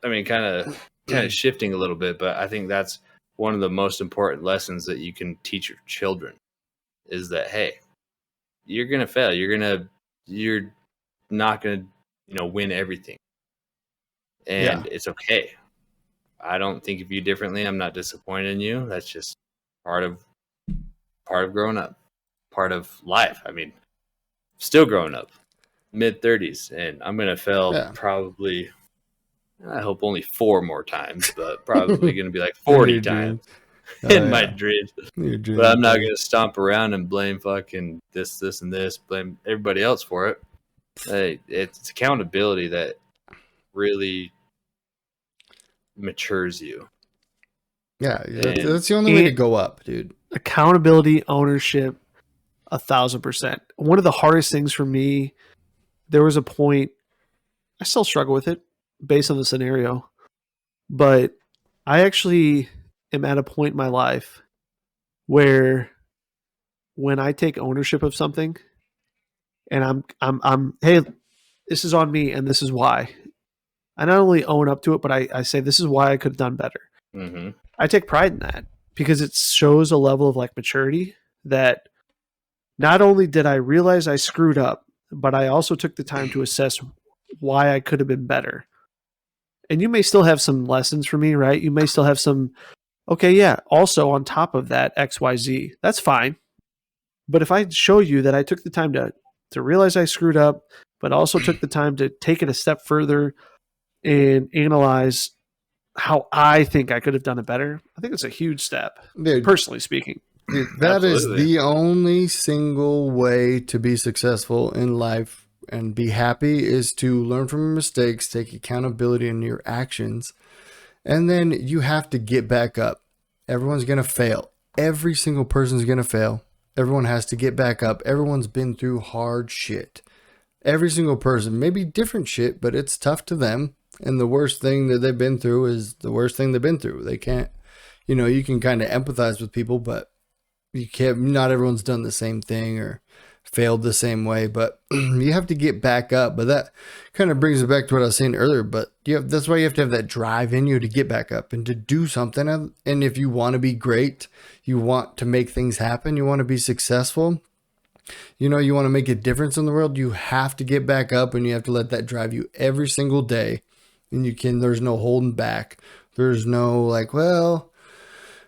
I mean, kind of shifting a little bit, but I think that's one of the most important lessons that you can teach your children is that, hey, you're going to fail. You're not going to, win everything. And it's okay. I don't think of you differently. I'm not disappointed in you. That's just part of growing up, part of life. I mean, still growing up, mid-30s, and I'm going to fail probably, I hope only 4 more times, but probably going to be like 40 times in my dreams. But I'm not going to stomp around and blame fucking this, and this, blame everybody else for it. It's accountability that really matures you. Yeah, that's the only way to go up, dude. Accountability, ownership, 1,000%. One of the hardest things for me, there was a point, I still struggle with it based on the scenario, but I actually am at a point in my life where when I take ownership of something and I'm hey, this is on me and this is why. I not only own up to it, but I say this is why I could have done better. Mm-hmm. I take pride in that because it shows a level of like maturity that not only did I realize I screwed up, but I also took the time to assess why I could have been better. And you may still have some lessons for me, right? You may still have some, okay, yeah, also on top of that, XYZ. That's fine. But if I show you that I took the time to realize I screwed up, but also took the time to take it a step further and analyze how I think I could have done it better, I think it's a huge step, Dude, personally speaking. Dude, that is Absolutely. the only single way to be successful in life and be happy is to learn from your mistakes, take accountability in your actions, and then you have to get back up. Everyone's going to fail. Every single person's going to fail. Everyone has to get back up. Everyone's been through hard shit. Every single person, maybe different shit, but it's tough to them. And the worst thing that they've been through is the worst thing they've been through. They can't, you can kind of empathize with people, but you can't, not everyone's done the same thing or failed the same way, but you have to get back up. But that kind of brings it back to what I was saying earlier, but that's why you have to have that drive in you to get back up and to do something. And if you want to be great, you want to make things happen, you want to be successful, you want to make a difference in the world, you have to get back up and you have to let that drive you every single day. And there's no holding back. There's no like, well,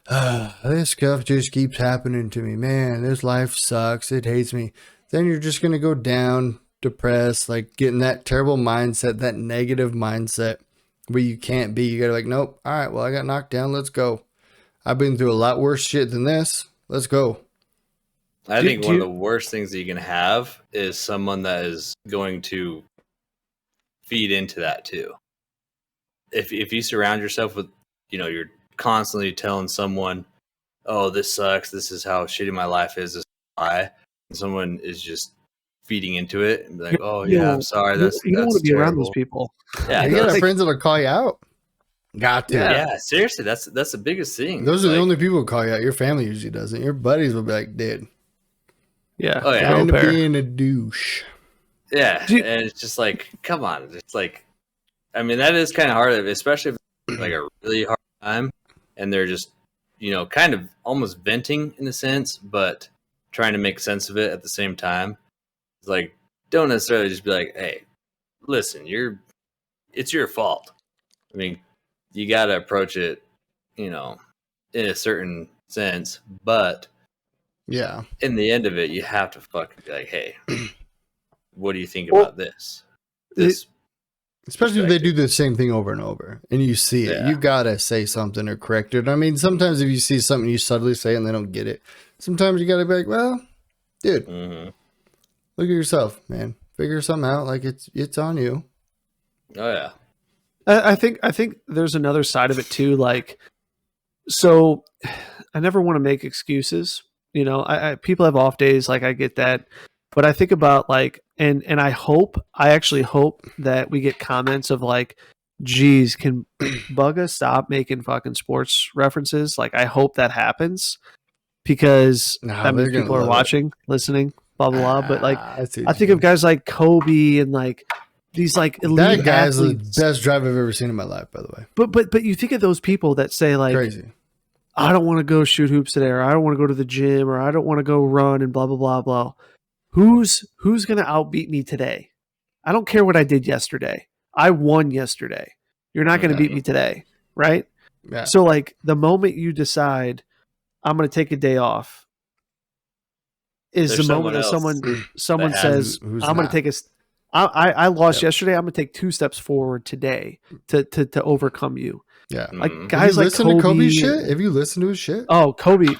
this stuff just keeps happening to me, man. This life sucks. It hates me. Then you're just going to go down, depressed, like getting that terrible mindset, that negative mindset where you can't be. You got to like, nope. All right, well, I got knocked down. Let's go. I've been through a lot worse shit than this. Let's go. I think one of the worst things that you can have is someone that is going to feed into that too. If you surround yourself with, you're constantly telling someone, oh, this sucks, this is how shitty my life is, this is why, and someone is just feeding into it and be like, oh yeah, I'm sorry, you don't want to be terrible. around those people. Yeah, you got friends that'll call you out. Got to. Yeah, seriously, that's the biggest thing. Those are the only people who call you out. Your family usually doesn't. Your buddies will be like, dude. Yeah. Oh, yeah. Trying to being a douche. Yeah. And it's just like, come on. It's like, I mean, that is kind of hard, especially if like a really hard time, and they're just, kind of almost venting in a sense, but trying to make sense of it at the same time. It's like, don't necessarily just be like, hey, listen, it's your fault. I mean, you got to approach it, in a certain sense, but Yeah. in the end of it, you have to fucking be like, hey, what do you think about this? Especially if they do the same thing over and over and you see it, you gotta say something or correct it. I mean, sometimes if you see something you subtly say and they don't get it, sometimes you gotta be like, well, dude, look at yourself, man. Figure something out. Like it's on you. Oh yeah. I think there's another side of it too. Like, so I never want to make excuses. I people have off days. Like, I get that. But I think about like, and I actually hope that we get comments of like, geez, can Bugga stop making fucking sports references? Like, I hope that happens because that means people are watching, listening, blah, blah, blah. But like, I think of guys like Kobe and like these like elite that guy's athletes. The best drive I've ever seen in my life, by the way. But you think of those people that say like, crazy. I don't want to go shoot hoops today, or I don't want to go to the gym, or I don't want to go run and blah, blah, blah, blah. Who's going to outbeat me today? I don't care what I did yesterday. I won yesterday. You're not going to beat me today, right? Yeah. So like the moment you decide I'm going to take a day off is the moment that someone says I'm going to take I lost yesterday. I'm going to take 2 steps forward today to overcome you. Yeah, like guys like listen to Kobe's shit. Have you listened to his shit? Oh, Kobe's dude,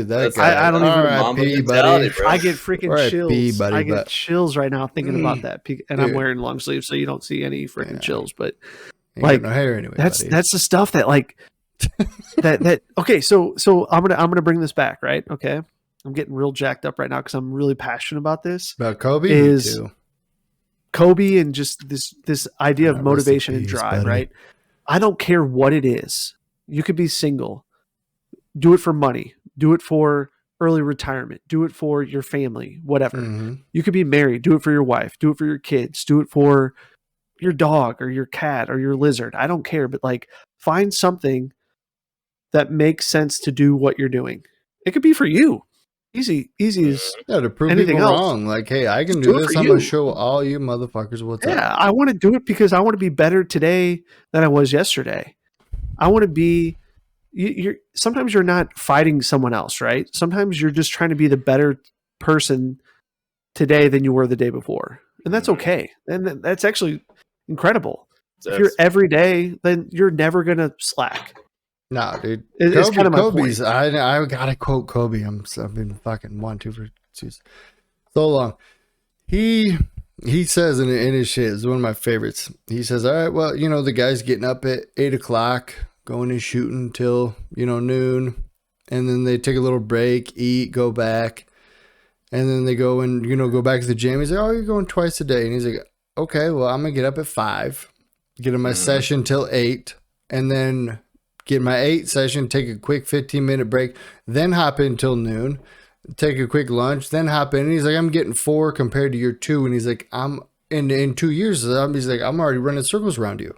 that guy. I don't even. Buddy. I get freaking chills. I get chills right now thinking about that. And I'm wearing long sleeves, so you don't see any freaking chills. But like, no hair anyway. That's the stuff that like that. Okay, so I'm gonna bring this back, right? Okay, I'm getting real jacked up right now because I'm really passionate about this. About Kobe, too. Kobe and just this idea of motivation and drive, right? I don't care what it is. You could be single. Do it for money. Do it for early retirement. Do it for your family, whatever. You could be married. Do it for your wife. Do it for your kids. Do it for your dog or your cat or your lizard. I don't care, but like find something that makes sense to do what you're doing. It could be for you. Easy as to prove anything people else. wrong. Like, hey, I can do this. I'm gonna show all you motherfuckers what's up. Yeah, I want to do it because I want to be better today than I was yesterday. I want to be. Sometimes you're not fighting someone else, right? Sometimes you're just trying to be the better person today than you were the day before, and that's okay. And that's actually incredible. If you're every day, then you're never gonna slack. No, dude. It's kind of my Kobe's. point. I gotta quote Kobe. I've been fucking wanting to for so long. He says in his shit, is one of my favorites. He says, all right, well, the guy's getting up at 8:00, going and shooting till noon, and then they take a little break, eat, go back, and then they go and go back to the gym. He's like, oh, you're going twice a day, and he's like, okay, well, I'm gonna get up at 5, get in my session till 8, and then get my 8 session, take a quick 15-minute break, then hop in till noon, take a quick lunch, then hop in. And he's like, I'm getting 4 compared to your 2. And he's like, I'm in 2 years, he's like, I'm already running circles around you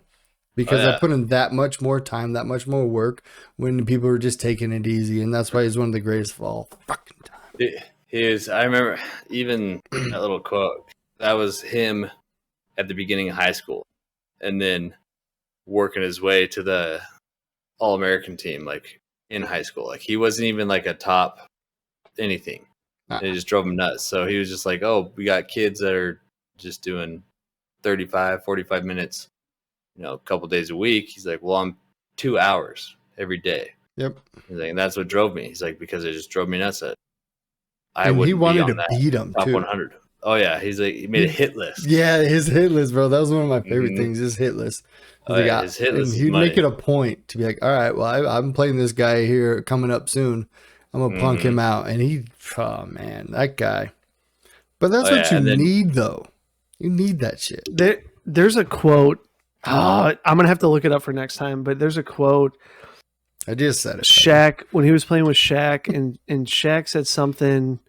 because I put in that much more time, that much more work when people are just taking it easy. And that's why he's one of the greatest of all fucking time. He is. I remember even that little quote. That was him at the beginning of high school, and then working his way to the All-American team, like in high school. Like he wasn't even like a top anything. It just drove him nuts. So he was just like, oh, we got kids that are just doing 35, 45 minutes, a couple days a week. He's like, well, I'm 2 hours every day. Yep. He's like, and that's what drove me. He's like, because it just drove me nuts. He wanted to beat him top too. 100. Oh yeah. He's like, he made a hit list. Yeah, his hit list, bro. That was one of my favorite things. His hit list. His hit list. He'd make it a point to be like, all right, well, I'm playing this guy here coming up soon. I'm gonna punk him out, and oh man, that guy. But that's what you need, though. You need that shit. There's a quote. I'm gonna have to look it up for next time. But there's a quote. I just said it. Shaq, when he was playing with Shaq, and Shaq said something.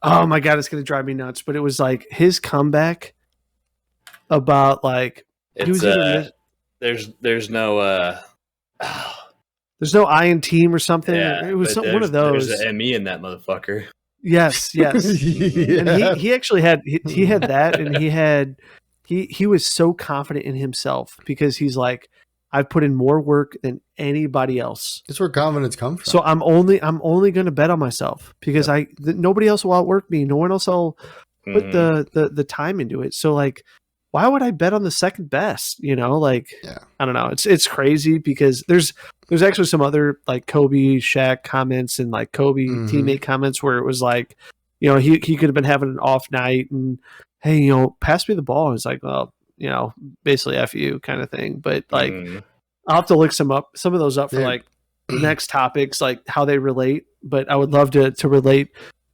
Oh my god, it's gonna drive me nuts. But it was like his comeback about like it's there's no there's no I in team or something. yeah, It was but one of those. There's an ME in that motherfucker. Yes. Yeah. And he actually had he had that, and he was so confident in himself because he's like, I've put in more work than anybody else. That's where confidence comes from. So I'm only going to bet on myself because nobody else will outwork me. No one else will put the time into it. So like, why would I bet on the second best? You know, like, I don't know. It's crazy because there's actually some other like Kobe, Shaq comments and like Kobe teammate comments where it was like, you know, he could have been having an off night and, hey, you know, pass me the ball. And it's like, well, you know, basically F you kind of thing. But like, I'll have to look some of those up for like next topics, like how they relate. But I would love to relate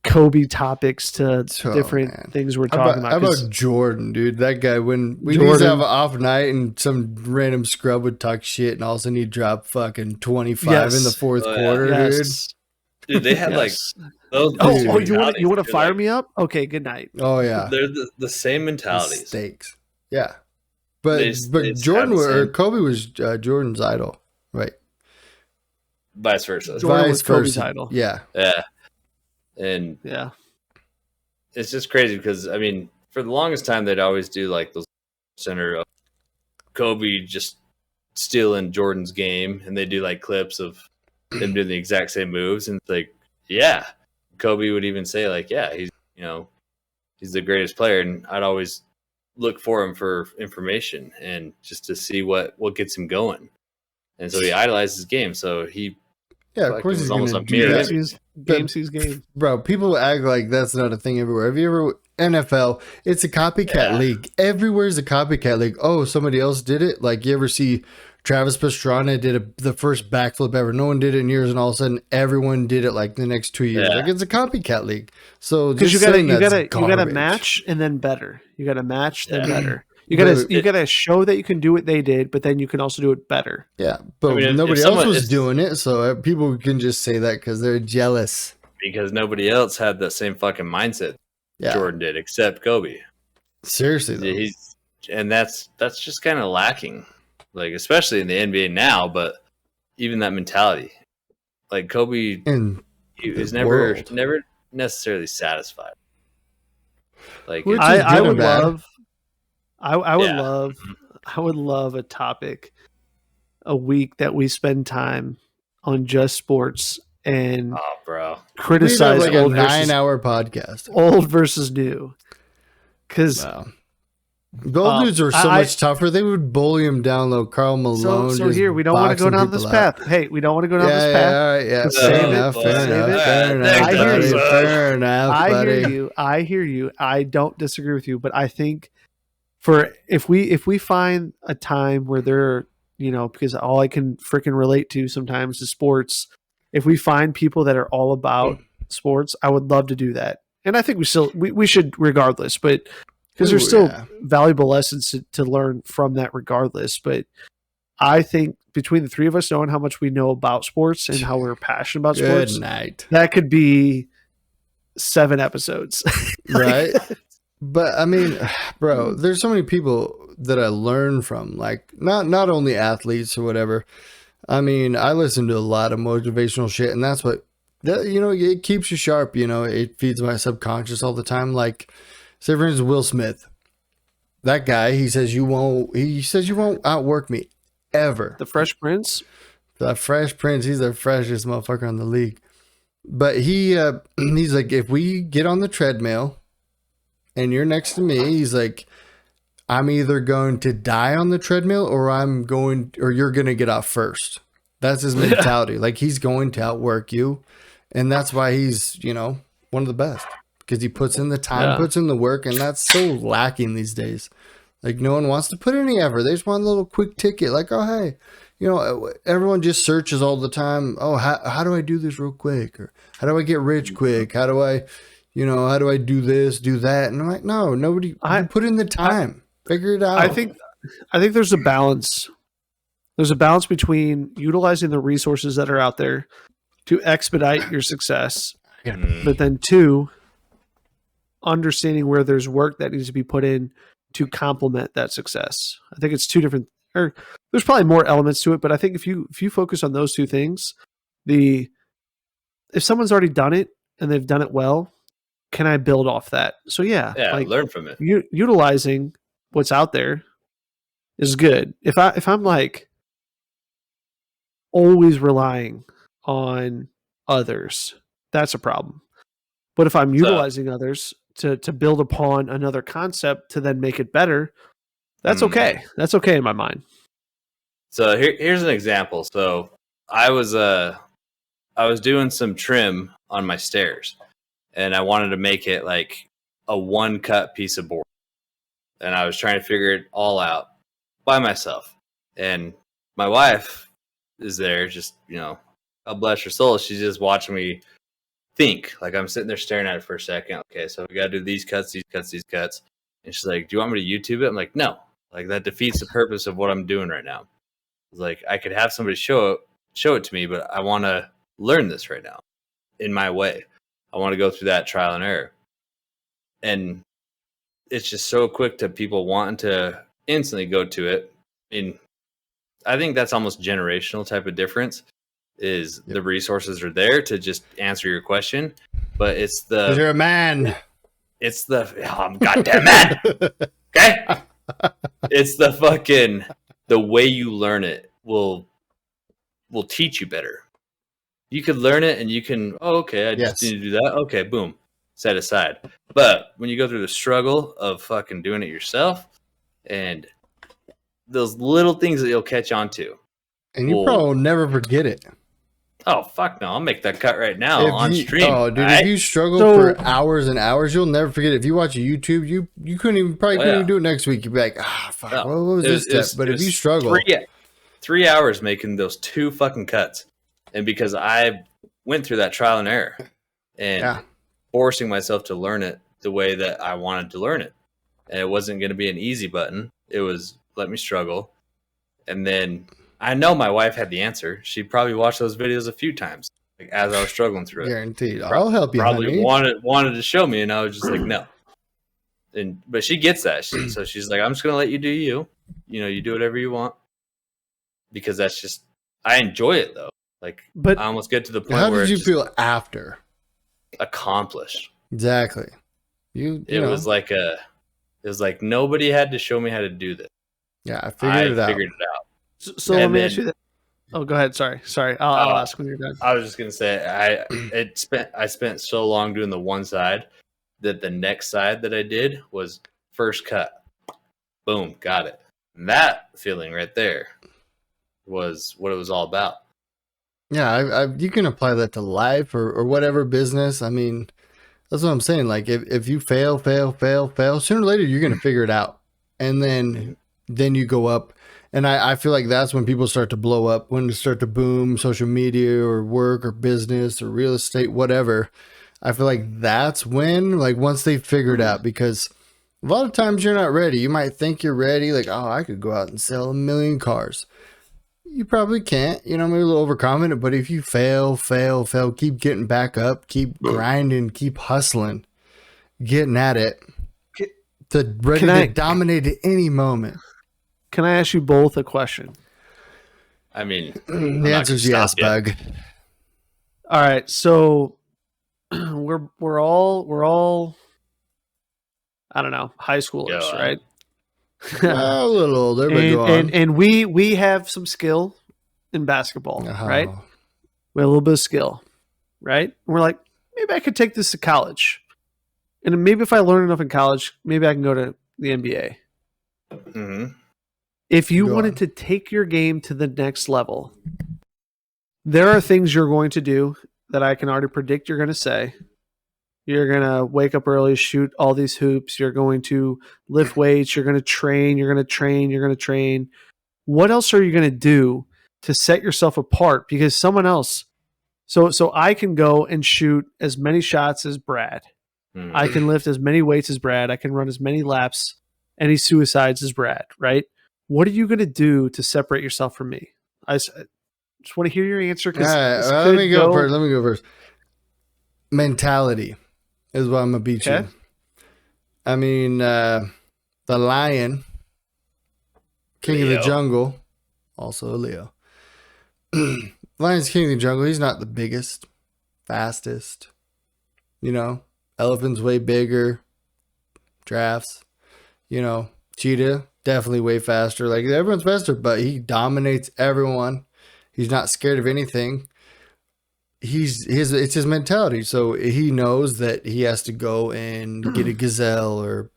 Kobe topics to different things we're talking about. How about Jordan, dude? That guy, when we used to have an off night and some random scrub would talk shit and all of a sudden he'd drop fucking 25 in the fourth quarter, dude. Dude, they had like those. You want to fire me up? Okay, good night. Oh yeah, they're the same mentalities. Mistakes. Yeah, but Jordan or Kobe was Jordan's idol, right? Vice versa. Jordan was Kobe's idol. Yeah. And yeah, it's just crazy because I mean, for the longest time they'd always do like those center of Kobe just stealing Jordan's game, and they do like clips of them doing the exact same moves, and it's like, yeah, Kobe would even say like, yeah, he's the greatest player, and I'd always look for him for information and just to see what gets him going, and so he idolized his game, so he. Yeah, of course he's almost a mirror. Game sees game. Bro, people act like that's not a thing everywhere. Have you ever NFL? It's a copycat league. Everywhere is a copycat league. Oh, somebody else did it. Like you ever see Travis Pastrana did the first backflip ever. No one did it in years, and all of a sudden everyone did it like the next 2 years. Like it's a copycat league. So because you gotta match and then better. You gotta match then better. You gotta show that you can do what they did, but then you can also do it better. Yeah, but nobody else was doing it, so people can just say that because they're jealous. Because nobody else had that same fucking mindset Jordan did, except Kobe. Seriously, that's just kind of lacking, like especially in the NBA now. But even that mentality, like Kobe, he was never necessarily satisfied. Like I would love. I would love a topic a week that we spend time on just sports and criticize like a 9-hour podcast, old versus new. Because the old dudes are so much tougher. They would bully him down low. Karl Malone. So here we don't want to go down this path. Hey, we don't want to go down this path. All right, yeah. Fair enough. I hear you. I don't disagree with you, but I think. If we find a time where they're, you know, because all I can freaking relate to sometimes is sports. If we find people that are all about sports, I would love to do that. And I think we should regardless, but because there's still valuable lessons to learn from that regardless. But I think between the three of us knowing how much we know about sports and how we're passionate about sports, that could be 7 episodes. Right. But I mean, bro, there's so many people that I learn from, like not only athletes or whatever. I mean, I listen to a lot of motivational shit, and that's what it keeps you sharp. You know, it feeds my subconscious all the time. Like, say for instance, Will Smith, that guy, he says you won't outwork me ever. The Fresh Prince, he's the freshest motherfucker in the league. But he's like, if we get on the treadmill. And you're next to me, he's like, I'm either going to die on the treadmill or you're going to get off first. That's his mentality. Like he's going to outwork you. And that's why he's, one of the best because he puts in the time, puts in the work. And that's so lacking these days. Like no one wants to put in any effort. They just want a little quick ticket. Like, oh, hey, everyone just searches all the time. Oh, how do I do this real quick? Or how do I get rich quick? How do I do this, do that? And I'm like, no, nobody. Put in the time, figure it out. I think there's a balance. There's a balance between utilizing the resources that are out there to expedite your success, but then 2, understanding where there's work that needs to be put in to complement that success. I think it's 2 different, or there's probably more elements to it, but I think if you focus on those two things, if someone's already done it and they've done it well, can I build off that? So Yeah, like learn from it. Utilizing what's out there is good. If I'm like always relying on others, that's a problem. But if I'm utilizing others to build upon another concept to then make it better, that's okay. That's okay in my mind. So here's an example. So I was doing some trim on my stairs, and I wanted to make it like a one cut piece of board, and I was trying to figure it all out by myself. And my wife is there, just God bless her soul. She's just watching me think. Like I'm sitting there staring at it for a second. Okay, so we got to do these cuts, these cuts, these cuts. And she's like, "Do you want me to YouTube it?" I'm like, "No. Like that defeats the purpose of what I'm doing right now." It's like I could have somebody show it to me, but I want to learn this right now in my way. I want to go through that trial and error. And it's just so quick to people wanting to instantly go to it. I mean, I think that's almost generational type of difference. Is the resources are there to just answer your question, but it's the you're a man. It's the I'm goddamn man. Okay, it's the way you learn it will teach you better. You could learn it and you can I just need to do that. Okay, boom, set aside. But when you go through the struggle of fucking doing it yourself and those little things that you'll catch on to, and you probably will never forget it. Oh, fuck no. I'll make that cut right now on stream. Oh, dude, if you struggle for hours and hours, you'll never forget it. If you watch a YouTube, you couldn't even do it next week. You'd be like, fuck, what was this step? But if you struggle. 3 hours making those 2 fucking cuts. And because I went through that trial and error and forcing myself to learn it the way that I wanted to learn it. And it wasn't going to be an easy button. It was let me struggle. And then I know my wife had the answer. She probably watched those videos a few times, like as I was struggling through it. Guaranteed, I'll help you. Probably wanted to show me, and I was just like, no. But she gets that, so she's like, I'm just gonna let you do you. You do whatever you want, because that's just I enjoy it though. Like, but I almost get to the point how where did you feel after? Accomplished. Exactly. It was like nobody had to show me how to do this. Yeah, I figured it out. So let me ask you that. Oh, go ahead. Sorry. I'll ask when you're done. I was just gonna say I spent so long doing the one side that the next side that I did was first cut. Boom, got it. And that feeling right there was what it was all about. Yeah, you can apply that to life or whatever business. I mean, that's what I'm saying. Like if you fail, sooner or later you're gonna figure it out, and then you go up. And I feel like that's when people start to blow up, when they start to boom, social media or work or business or real estate, whatever. I feel like that's when, like, once they figure it out, because a lot of times you're not ready. You might think you're ready, like, oh, I could go out and sell 1 million cars. You probably can't, maybe a little overconfident, but if you fail, keep getting back up, keep grinding, keep hustling, getting at it, ready to dominate at any moment. Can I ask you both a question? I mean, the answer is yes, Bug. All right, so we're all I don't know, high schoolers, right? A little older, but go on. And we have some skill in basketball, right? We have a little bit of skill, right? And we're like, maybe I could take this to college, and maybe if I learn enough in college, maybe I can go to the NBA. Mm-hmm. If you wanted to take your game to the next level, there are things you're going to do that I can already predict you're going to say. You're going to wake up early, shoot all these hoops. You're going to lift weights. You're going to train. You're going to train. You're going to train. What else are you going to do to set yourself apart? Because someone else, so I can go and shoot as many shots as Brad. Mm-hmm. I can lift as many weights as Brad. I can run as many laps, any suicides as Brad, right? What are you going to do to separate yourself from me? I just want to hear your answer. Let me go first. Mentality is what I'm going to beat you. I mean, the lion King of Leo. the jungle, also a Leo. Lion's king of the jungle. He's not the biggest, fastest. Elephant's way bigger. Giraffes. Cheetah definitely way faster. Like everyone's faster, but he dominates everyone. He's not scared of anything. It's his mentality. So he knows that he has to go and get a gazelle or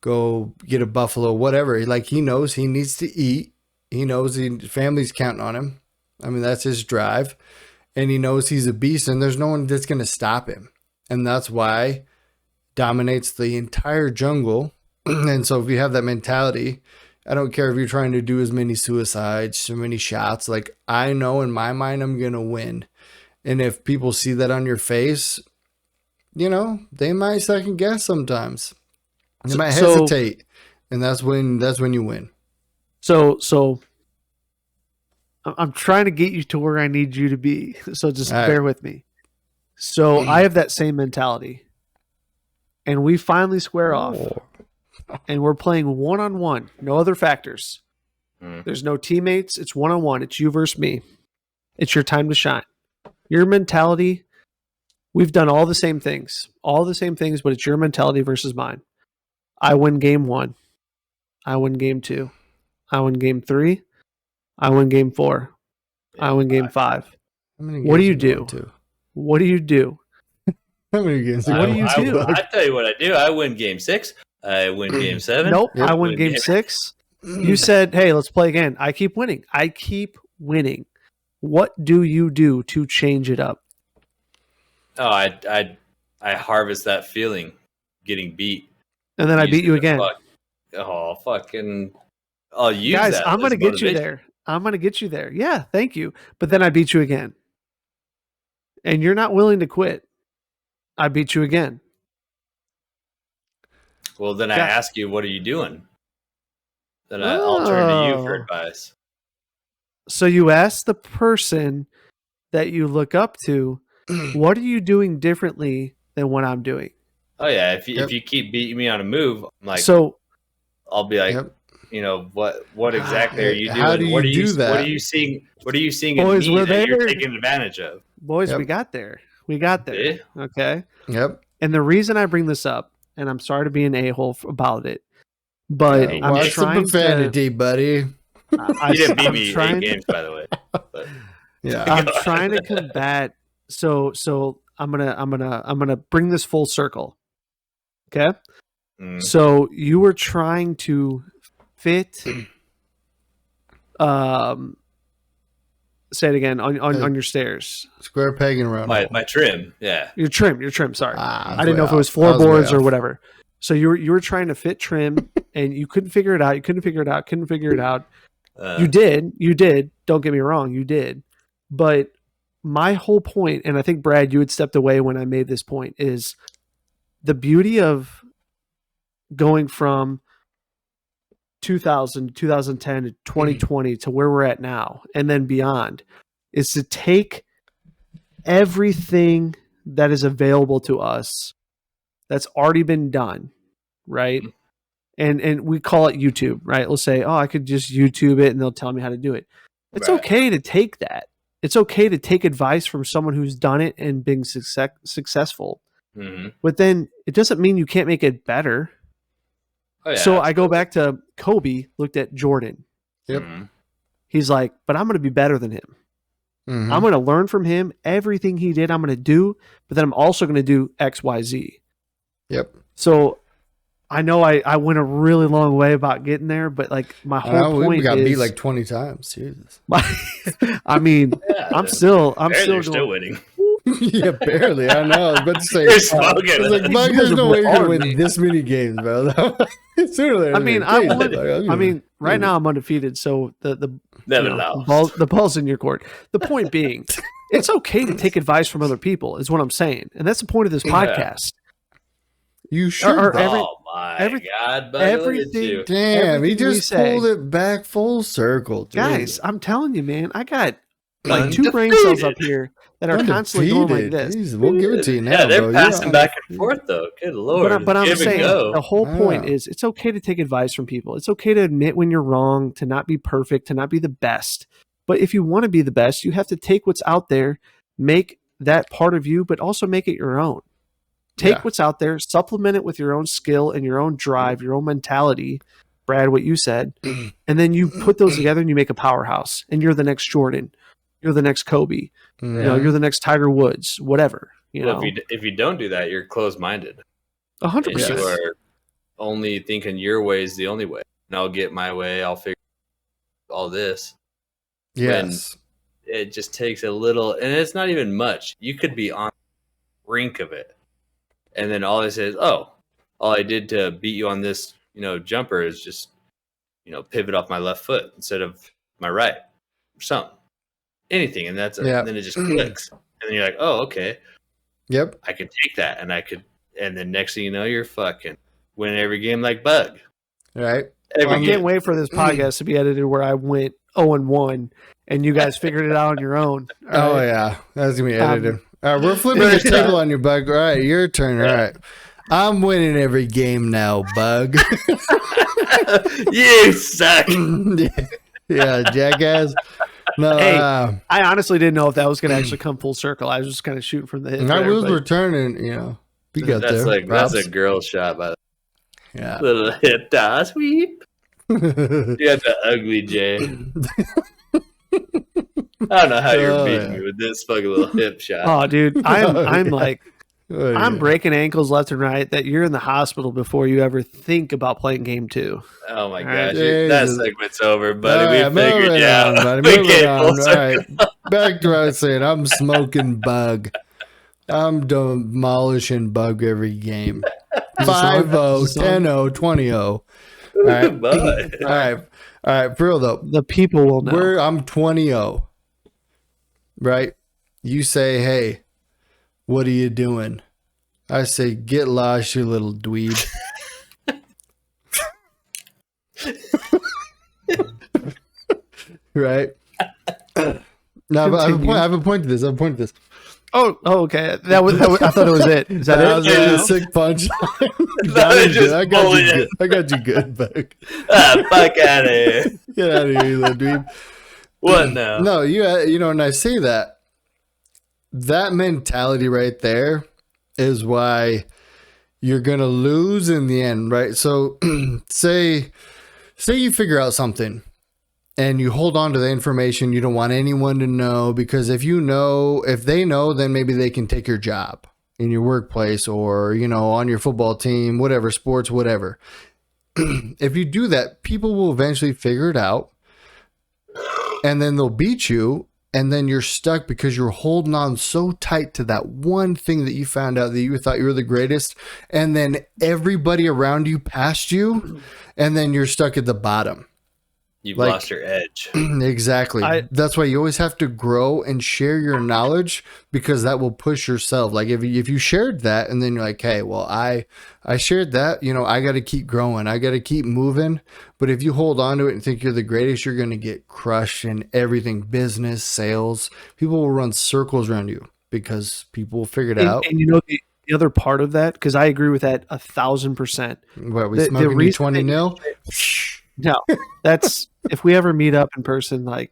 go get a buffalo, whatever. Like he knows he needs to eat. He knows his family's counting on him. I mean, that's his drive. And he knows he's a beast and there's no one that's going to stop him. And that's why dominates the entire jungle. And so if you have that mentality, I don't care if you're trying to do as many suicides, so many shots. Like I know in my mind, I'm going to win. And if people see that on your face, they might second guess sometimes. They might hesitate. And that's when you win. So I'm trying to get you to where I need you to be. So just bear with me. So I have that same mentality. And we finally square off. And we're playing one-on-one. No other factors. There's no teammates. It's one-on-one. It's you versus me. It's your time to shine. Your mentality, we've done all the same things. All the same things, but it's your mentality versus mine. I win game 1. I win game 2. I win game 3. I win game 4. I win game 5. What do you do? What do you do? How many games? What do you do? I tell you what I do. I win game 6. I win game 7. Nope. I win game 6. You said, hey, let's play again. I keep winning. I keep winning. What do you do to change it up? Oh, I harvest that feeling, getting beat. And then I beat you again. Fucking. I'll use Guys, that. I'm going to get you there. I'm going to get you there. Yeah, thank you. But then I beat you again. And you're not willing to quit. I beat you again. Well, then I ask you, what are you doing? Then I'll turn to you for advice. So you ask the person that you look up to, what are you doing differently than what I'm doing? Oh yeah, if you keep beating me on a move, I'm like, so I'll be like, what exactly are you doing? How do you do that? What are you seeing? What are you seeing Boys, in me we're that you're there. taking advantage of? Boys, we got there. Yeah. Okay. Yep. And the reason I bring this up, and I'm sorry to be an a-hole about it, but I'm watch trying some profanity, buddy. You didn't beat me 8 games, by the way. But. Yeah, I'm trying to combat. So I'm gonna bring this full circle. Okay. So you were trying to fit. Say it again on your stairs. Square peg and round. My trim, yeah. Your trim. Sorry, I didn't know if it was floorboards or whatever. So you were trying to fit trim, and you couldn't figure it out. You did. Don't get me wrong, you did. But my whole point, and I think Brad, you had stepped away when I made this point, is the beauty of going from 2000, 2010 to 2020 to where we're at now and then beyond is to take everything that is available to us that's already been done, right? And we call it YouTube, right? Let's say, I could just YouTube it and they'll tell me how to do it. It's okay to take that. It's okay to take advice from someone who's done it and been successful. But then it doesn't mean you can't make it better. Oh, yeah, so absolutely. I go back to Kobe, looked at Jordan. Yep. He's like, but I'm going to be better than him. I'm going to learn from him. Everything he did, I'm going to do. But then I'm also going to do X, Y, Z. Yep. So I know I went a really long way about getting there, but like my whole point we got is, beat like 20 times. Jesus. I mean, I'm still winning. Yeah, barely. I know. I was about to say, there's no way you're going to win this many games, bro. I mean, right now I'm undefeated, so the ball's in your court. The point being, it's okay to take advice from other people, is what I'm saying, and that's the point of this podcast. You should. Oh my God, buddy, everything. Damn, he just pulled it back full circle, dude. Guys. I'm telling you, man, I got like 2 brain cells up here that are constantly going like this. Jeez, we'll give it to you now. Yeah, they're bro. passing back and forth though. Good lord. But I'm Give and saying go. the whole point is it's okay to take advice from people. It's okay to admit when you're wrong, to not be perfect, to not be the best. But if you want to be the best, you have to take what's out there, make that part of you, but also make it your own. Take what's out there, supplement it with your own skill and your own drive, your own mentality, Brad, what you said, and then you put those together and you make a powerhouse. And you're the next Jordan, you're the next Kobe, you know, you're the next Tiger Woods, whatever. You know, if you don't do that, you're closed-minded. 100%. You are only thinking your way is the only way. And I'll get my way. I'll figure all this. Yes. When it just takes a little, and it's not even much. You could be on the brink of it, and then all they say is, "Oh, all I did to beat you on this, jumper is just, pivot off my left foot instead of my right, or something, anything." And then it just clicks, and then you're like, "Oh, okay, yep, I can take that," and then next thing you know, you're fucking winning every game like Bug. Right. I can't wait for this podcast to be edited where I went 0-1 and you guys figured it out on your own. Oh yeah, that's gonna be edited. All right, we're flipping the table on you, Bug. All right, your turn. All right, I'm winning every game now, Bug. You suck. Yeah, jackass. No, hey, I honestly didn't know if that was going to actually come full circle. I was just kind of shooting from the hip. I was returning. You got that's there. That's a girl shot, by the way. Yeah. Little hip toss sweep. You got the ugly J. I don't know how you're beating me with this fucking little hip shot. Oh, dude, I'm breaking ankles left and right that you're in the hospital before you ever think about playing game 2. Oh my right. gosh, that segment's over, buddy. Right, we figured it out. Buddy. All right, back to what I was saying. I'm smoking Bug. I'm demolishing Bug every game. 5-0, 10-0, 20-0. All right. All right. For real though, the people will know. I'm 20-0. Right? You say, "Hey, what are you doing?" I say, "Get lost, you little dweeb." Right? No, but I have a point to this. Oh, okay. That was I thought it was it. Is that was it? a sick punch. I got you good, Bug. Fuck out of here. Get out of here, you little dweeb. What now? No, and I say that mentality right there is why you're going to lose in the end, right? So say you figure out something and you hold on to the information. You don't want anyone to know, because if they know, then maybe they can take your job in your workplace or, on your football team, whatever, sports, whatever. If you do that, people will eventually figure it out and then they'll beat you. And then you're stuck because you're holding on so tight to that one thing that you found out that you thought you were the greatest. And then everybody around you passed you. And then you're stuck at the bottom. You've lost your edge. Exactly. That's why you always have to grow and share your knowledge, because that will push yourself. Like if you shared that and then you're like, "Hey, well, I shared that, I got to keep growing. I got to keep moving." But if you hold on to it and think you're the greatest, you're going to get crushed in everything, business, sales. People will run circles around you because people will figure it out. And the other part of that, because I agree with that 1,000%. What, we smoking 20-0? No, that's if we ever meet up in person, like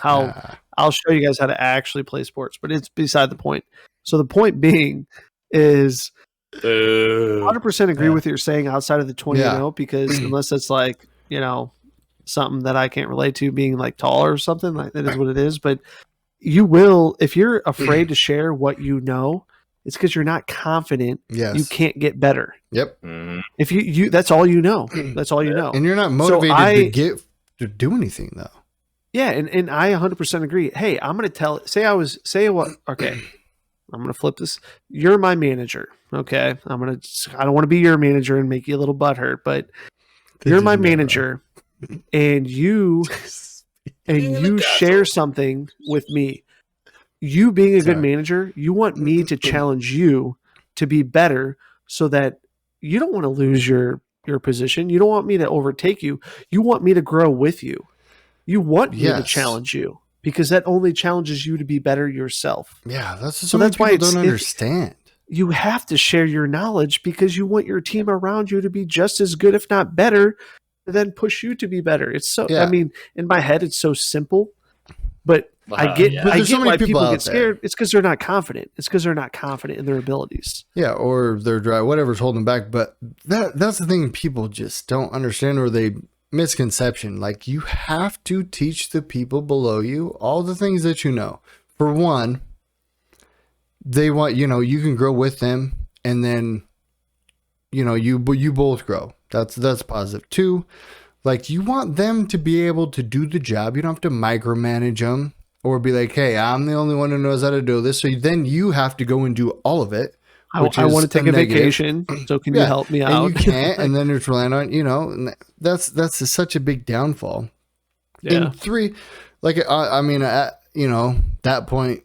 I'll show you guys how to actually play sports, but it's beside the point. So the point being is 100% agree with what you're saying outside of the 20-0, because unless it's like, something that I can't relate to, being like taller or something, like that is what it is. But you will, if you're afraid to share what you know, it's because you're not confident. Yes. You can't get better. Yep. If you that's all you know. That's all you know. And you're not motivated to do anything though. Yeah, and I 100% agree. Hey, I'm going to okay. I'm going to flip this. You're my manager. Okay. I don't want to be your manager and make you a little butthurt, but you're my manager and you share something with me. You being a good manager, you want me to challenge you to be better, so that you don't want to lose your position. You don't want me to overtake you. You want me to grow with you. You want me to challenge you. because that only challenges you to be better yourself. Yeah, that's just So that's why people don't understand. You have to share your knowledge because you want your team around you to be just as good, if not better, and then push you to be better. It's so, Yeah. I mean, in my head, it's so simple, but I get, yeah. But I there's so get many why people people out get there. scared. It's because they're not confident. It's because they're not confident in their abilities. Yeah, or they're dry, whatever's holding back. But that's the thing people just don't understand, or they misconception. Like, you have to teach the people below you all the things that you know. For one, they want, you can grow with them, and then, you both grow. That's positive. Two, like, you want them to be able to do the job. You don't have to micromanage them or be like, hey, I'm the only one who knows how to do this. So then you have to go and do all of it. I want to take a vacation, so can you help me out? And you can't, and then it's relying on, and that's such a big downfall. Yeah. And three, like, I mean, at, that point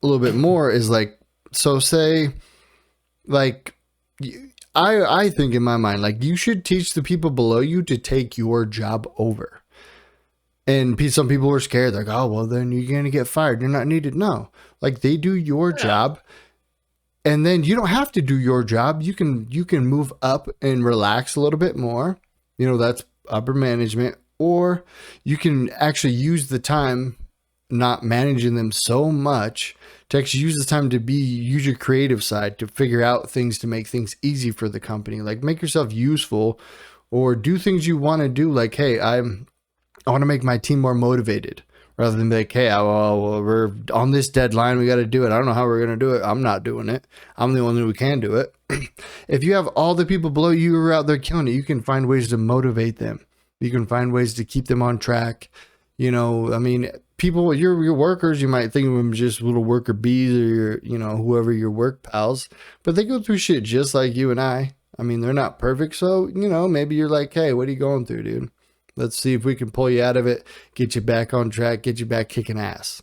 a little bit more is like, so say, like, I think in my mind, like, you should teach the people below you to take your job over. And some people were scared. Like, oh, well, then you're going to get fired. You're not needed. No, like, they do your job. And then you don't have to do your job. You can move up and relax a little bit more. That's upper management. Or you can actually use the time not managing them so much to actually use the time to use your creative side to figure out things to make things easy for the company. Like, make yourself useful or do things you want to do. Like, hey, I want to make my team more motivated, rather than be like, hey, well, we're on this deadline. We got to do it. I don't know how we're going to do it. I'm not doing it. I'm the only one who can do it. If you have all the people below you who are out there killing it, you can find ways to motivate them. You can find ways to keep them on track. I mean, people, your workers, you might think of them just little worker bees or whoever your work pals, but they go through shit just like you and I. I mean, they're not perfect. So, maybe you're like, hey, what are you going through, dude? Let's see if we can pull you out of it, get you back on track, get you back kicking ass.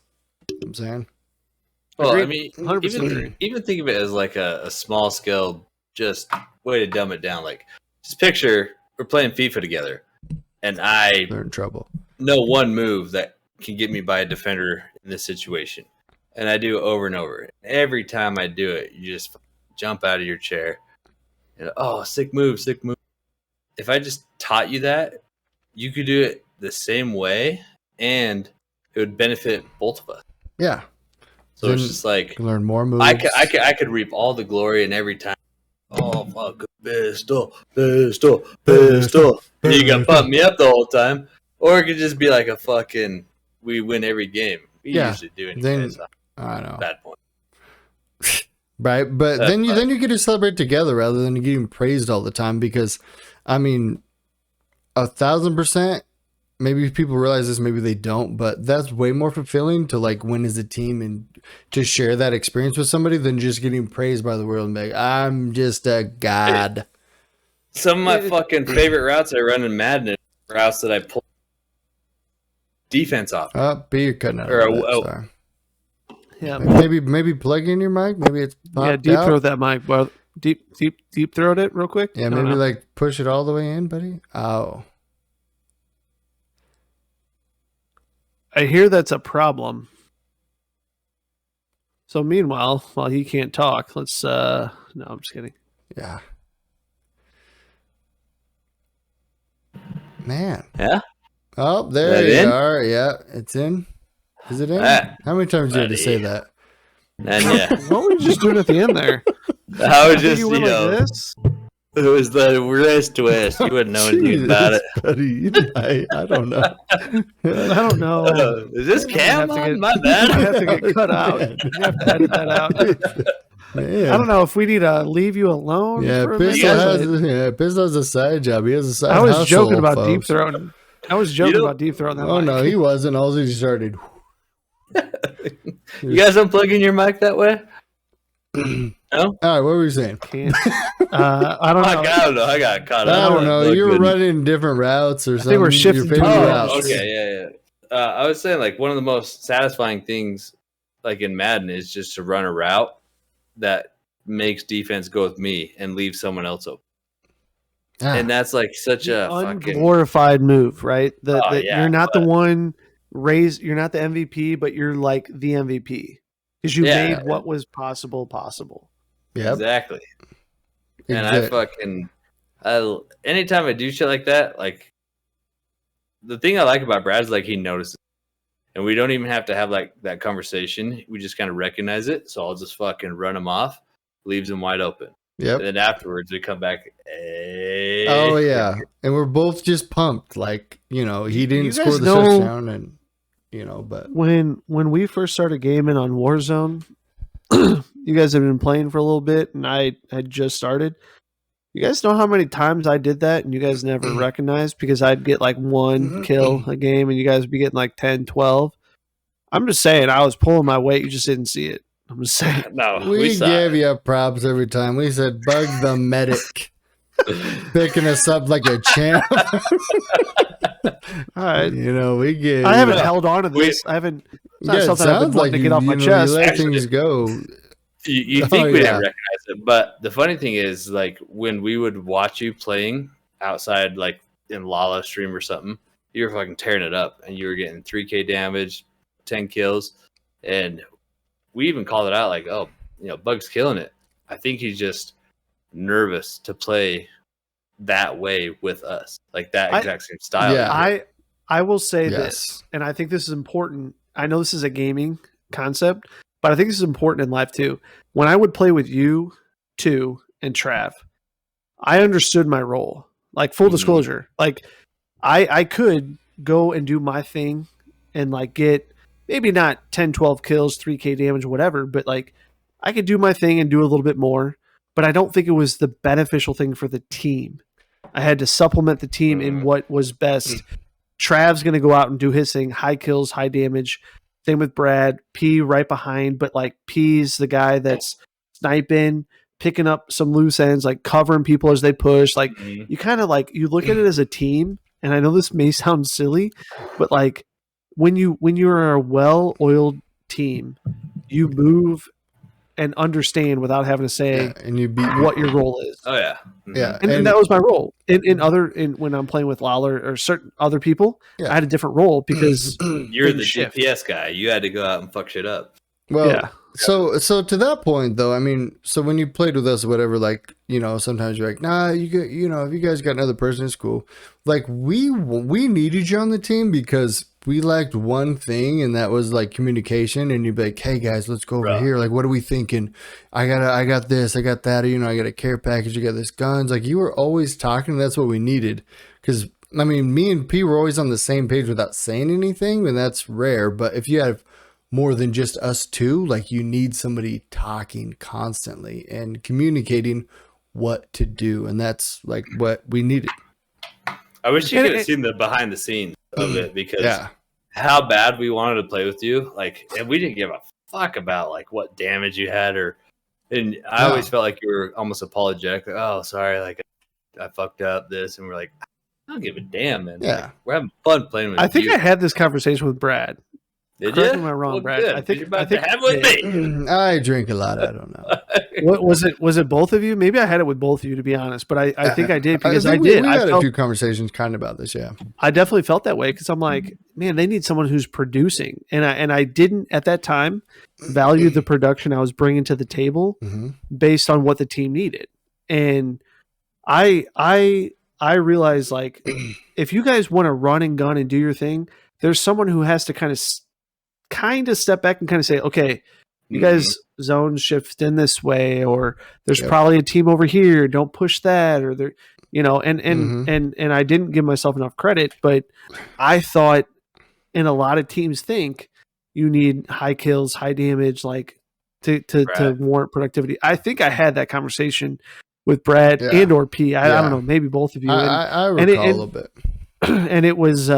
You know what I'm saying? Well, Agreed. I mean, 100% even think of it as like a small scale, just way to dumb it down. Like, just picture we're playing FIFA together, and I They're in trouble. know one move that can get me by a defender in this situation, and I do it over and over. Every time I do it, you just jump out of your chair. And, oh, sick move, sick move. If I just taught you that, you could do it the same way, and it would benefit both of us. Yeah. So it's just like, learn more moves. I could reap all the glory, and every time, oh fuck, pistol. And you can pump me up the whole time, or it could just be like a fucking, we win every game. We usually do anyway. So I know. bad point. Right, but That's then you get to celebrate together rather than getting praised all the time. Because, I mean, 1,000%. Maybe people realize this, maybe they don't, but that's way more fulfilling to like win as a team and to share that experience with somebody than just getting praised by the world and be like, I'm just a god. Some of my fucking favorite routes I run in Madden are routes that I pull defense off. B, you're cutting out. Sorry. Yeah, Maybe plug in your mic. Maybe it's deep throat that mic. Well, deep throat it real quick. Yeah, maybe like push it all the way in, buddy. Oh. I hear that's a problem. So meanwhile, while he can't talk, let's no, I'm just kidding. Yeah. Man. Yeah. Oh, there you are. Yeah, it's in. Is it in? How many times do you have to say that? And yeah. What were you just doing at the end there? I was just, you went like this? It was the wrist twist. You wouldn't know anything about it. Buddy, I don't know. I don't know. Is this cam on? My You bad. have to get cut out. You have to edit that out. Man. I don't know if we need to leave you alone. Yeah, for a Pistol minute. has a side job. He has a side. I was hustle, joking about folks. deep throating. I was joking about deep throating that Oh mic. no, he wasn't. All he started. You guys unplugging your mic that way? No? All right, what were you saying? Can't. I don't know. I don't know. I got caught I up. don't know. You were running different routes or something. They were shifting Your favorite to- routes. Okay, yeah. I was saying, like, one of the most satisfying things, like in Madden, is just to run a route that makes defense go with me and leave someone else open. Ah, And that's like such a fucking unglorified move, right? That yeah, you're not the one you're not the MVP, but you're like the MVP because you Yeah. made what was possible. Yep. Exactly. And anytime I do shit like that, like the thing I like about Brad is like he notices, and we don't even have to have like that conversation. We just kind of recognize it. So I'll just fucking run him off, leaves him wide open. Yep. And then afterwards we come back. Hey. Oh yeah, and we're both just pumped. Like he didn't score the know- touchdown, and but When we first started gaming on Warzone, you guys have been playing for a little bit, and I had just started. You guys know how many times I did that and you guys never recognized because I'd get like 1 kill a game and you guys would be getting like 10, 12. I'm just saying I was pulling my weight. You just didn't see it. I'm just saying. No, we gave you props every time. We said, Bug the medic. Picking us up like a champ. All right. We gave I haven't held on to this. I haven't. It's not something I've been wanting to get off my chest. You let things go. You think we didn't recognize it, but the funny thing is, like, when we would watch you playing outside, like in Lala stream or something, you were fucking tearing it up, and you were getting 3K damage, 10 kills, and we even called it out, like, oh, Bug's killing it. I think he's just nervous to play that way with us, like that exact same style. Yeah. I will say this, and I think this is important. I know this is a gaming concept, but I think this is important in life too. When I would play with you, too, and Trav, I understood my role. Like, full disclosure, like I could go and do my thing and like get maybe not 10, 12 kills, 3K damage, whatever, but like I could do my thing and do a little bit more, but I don't think it was the beneficial thing for the team. I had to supplement the team in what was best. Trav's going to go out and do his thing, high kills, high damage. Same with Brad. P right behind, but like P's the guy that's sniping, picking up some loose ends, like covering people as they push. Like you kind of like, you look at it as a team, and I know this may sound silly, but like when you're a well-oiled team, you move and understand without having to say and you beat what your role is. Oh yeah. Yeah. And that was my role when I'm playing with Lawler or certain other people. I had a different role because you're the GPS guy. You had to go out and fuck shit up. Well, so to that point though, I mean, so when you played with us or whatever, like, sometimes you're like, nah, if you guys got another person, it's cool. Like we needed you on the team because we lacked one thing, and that was like communication. And you'd be like, hey guys, let's go over here. Like, what are we thinking? I got this, I got that, I got a care package, you got this guns. Like, you were always talking. That's what we needed. Cause I mean, me and P were always on the same page without saying anything, and that's rare. But if you have more than just us two, like, you need somebody talking constantly and communicating what to do. And that's like what we needed. I wish you could have seen the behind the scenes of it, because how bad we wanted to play with you. Like, and we didn't give a fuck about like what damage you had, and I always felt like you were almost apologetic. Like, oh, sorry, like I fucked up this, and we're like, I don't give a damn, man. Yeah. Like, we're having fun playing with you. I think I had this conversation with Brad. Did Correct you? me if I'm wrong, Well, Brad. good. I think You're about to have with me. I drink a lot. I don't know. What was it? Was it both of you? Maybe I had it with both of you, to be honest. But I think I did because I did. We I had felt, a few conversations kind of about this. Yeah, I definitely felt that way because I'm like, man, they need someone who's producing, and I didn't at that time value the production I was bringing to the table based on what the team needed, and I realized, like, if you guys want to run and gun and do your thing, there's someone who has to kind of step back and kind of say, okay, you guys zone shift in this way, or there's probably a team over here. Don't push that, or there, and I didn't give myself enough credit, but I thought, and a lot of teams think, you need high kills, high damage, like to warrant productivity. I think I had that conversation with Brad and or P. I don't know, maybe both of you. I recall a little bit, and it was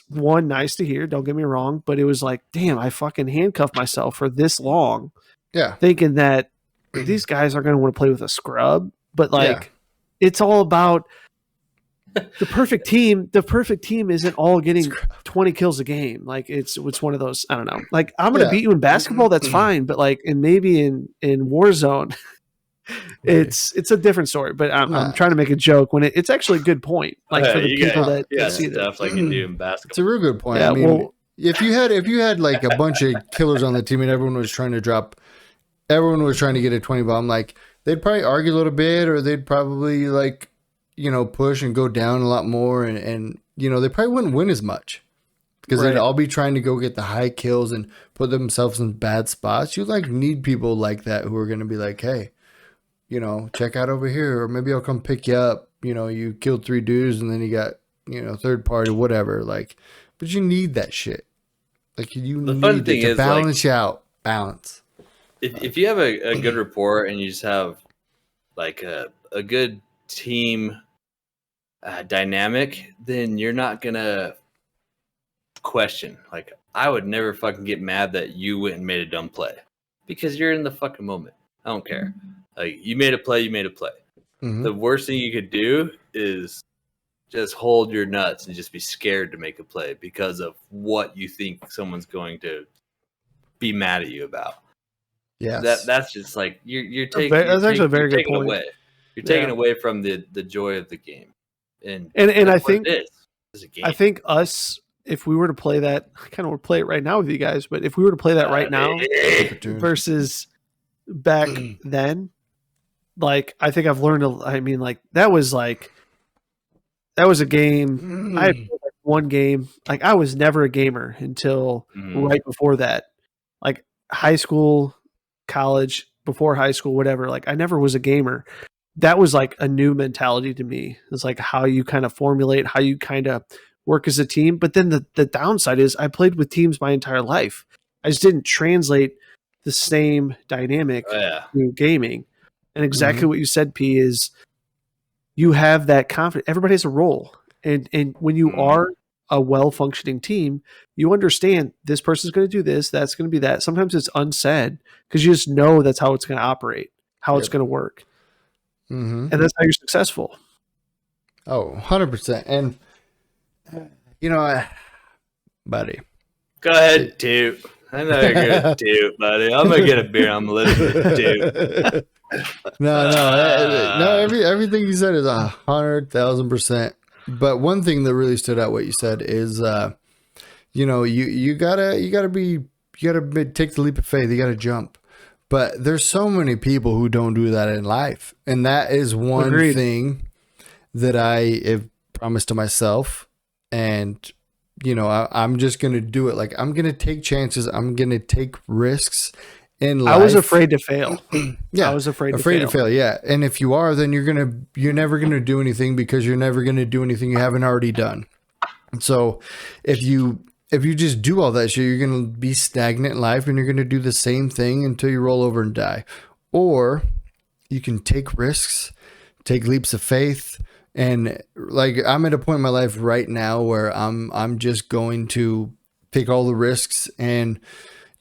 one, nice to hear, don't get me wrong, but it was like, damn, I fucking handcuffed myself for this long. Yeah. Thinking that these guys are going to want to play with a scrub, but like, it's all about the perfect team. The perfect team isn't all getting 20 kills a game. Like, it's one of those, I don't know, like, I'm going to beat you in basketball. That's fine. But like, and maybe in Warzone, it's a different story, but I'm trying to make a joke when it's actually a good point. Like for the people that see stuff that. like you do in basketball. It's a real good point. Yeah, I mean, if you had like a bunch of killers on the team and everyone was trying to get a 20 bomb, like they'd probably argue a little bit, or they'd probably like, push and go down a lot more, and they probably wouldn't win as much. Because they'd all be trying to go get the high kills and put themselves in bad spots. You like need people like that who are going to be like, hey, check out over here, or maybe I'll come pick you up. You killed 3 dudes and then you got, third party, whatever. Like, but you need that shit. Like you need it to balance you out. Balance. If you have a good rapport and you just have like a good team dynamic, then you're not gonna question. Like, I would never fucking get mad that you went and made a dumb play, because you're in the fucking moment. I don't care. Like, you made a play. Mm-hmm. The worst thing you could do is just hold your nuts and just be scared to make a play because of what you think someone's going to be mad at you about. Yeah, that's just like you're taking. That's actually a very good point. Away. You're taking away from the joy of the game, and I think it's a game. I think us, if we were to play that, I kind of would play it right now with you guys, but if we were to play that right now versus back then, like, I think I've learned. That was a game. I had one game. Like, I was never a gamer until right before that. Like, high school, college, before high school, whatever. Like, I never was a gamer. That was like a new mentality to me. It's like how you kind of formulate, how you kind of work as a team. But then the downside is I played with teams my entire life. I just didn't translate the same dynamic to gaming. And exactly what you said, P, is you have that confidence. Everybody has a role. And when you are a well-functioning team, you understand this person's going to do this, that's going to be that. Sometimes it's unsaid because you just know that's how it's going to operate, how it's going to work. And that's how you're successful. Oh, 100%. And, buddy. Go ahead, Toot. I know you're going to Toot, buddy. I'm going to get a beer. I'm a little bit Toot. No, everything you said is 100,000%. But one thing that really stood out what you said is, you gotta take the leap of faith. You gotta jump. But there's so many people who don't do that in life, and that is one thing that I have promised to myself. And I'm just gonna do it. Like, I'm gonna take chances. I'm gonna take risks. In life. I was afraid to fail. I was afraid to fail. Yeah. And if you are, then you're never gonna do anything, because you're never gonna do anything you haven't already done. And so if you just do all that shit, you're gonna be stagnant in life, and you're gonna do the same thing until you roll over and die. Or you can take risks, take leaps of faith, and like, I'm at a point in my life right now where I'm just going to take all the risks, and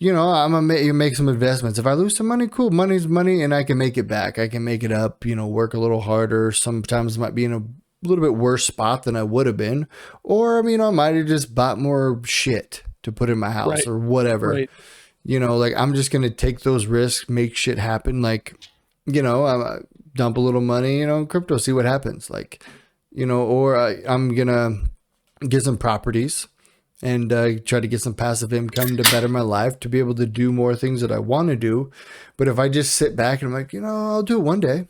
I'm going to make some investments. If I lose some money, cool. Money's money, and I can make it back. I can make it up, work a little harder. Sometimes I might be in a little bit worse spot than I would have been. Or, I might have just bought more shit to put in my house or whatever. Right. Like, I'm just going to take those risks, make shit happen. Like, dump a little money, in crypto, see what happens. Like, or I'm going to get some properties and try to get some passive income to better my life, to be able to do more things that I want to do. But if I just sit back and I'm like, I'll do it one day,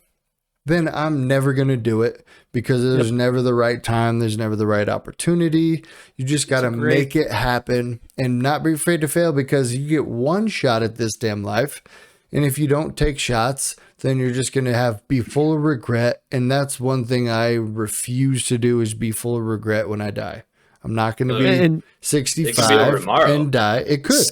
then I'm never going to do it, because there's never the right time. There's never the right opportunity. You just got to make it happen and not be afraid to fail, because you get one shot at this damn life. And if you don't take shots, then you're just going to be full of regret. And that's one thing I refuse to do, is be full of regret when I die. I'm not going to be 65 and die. It could.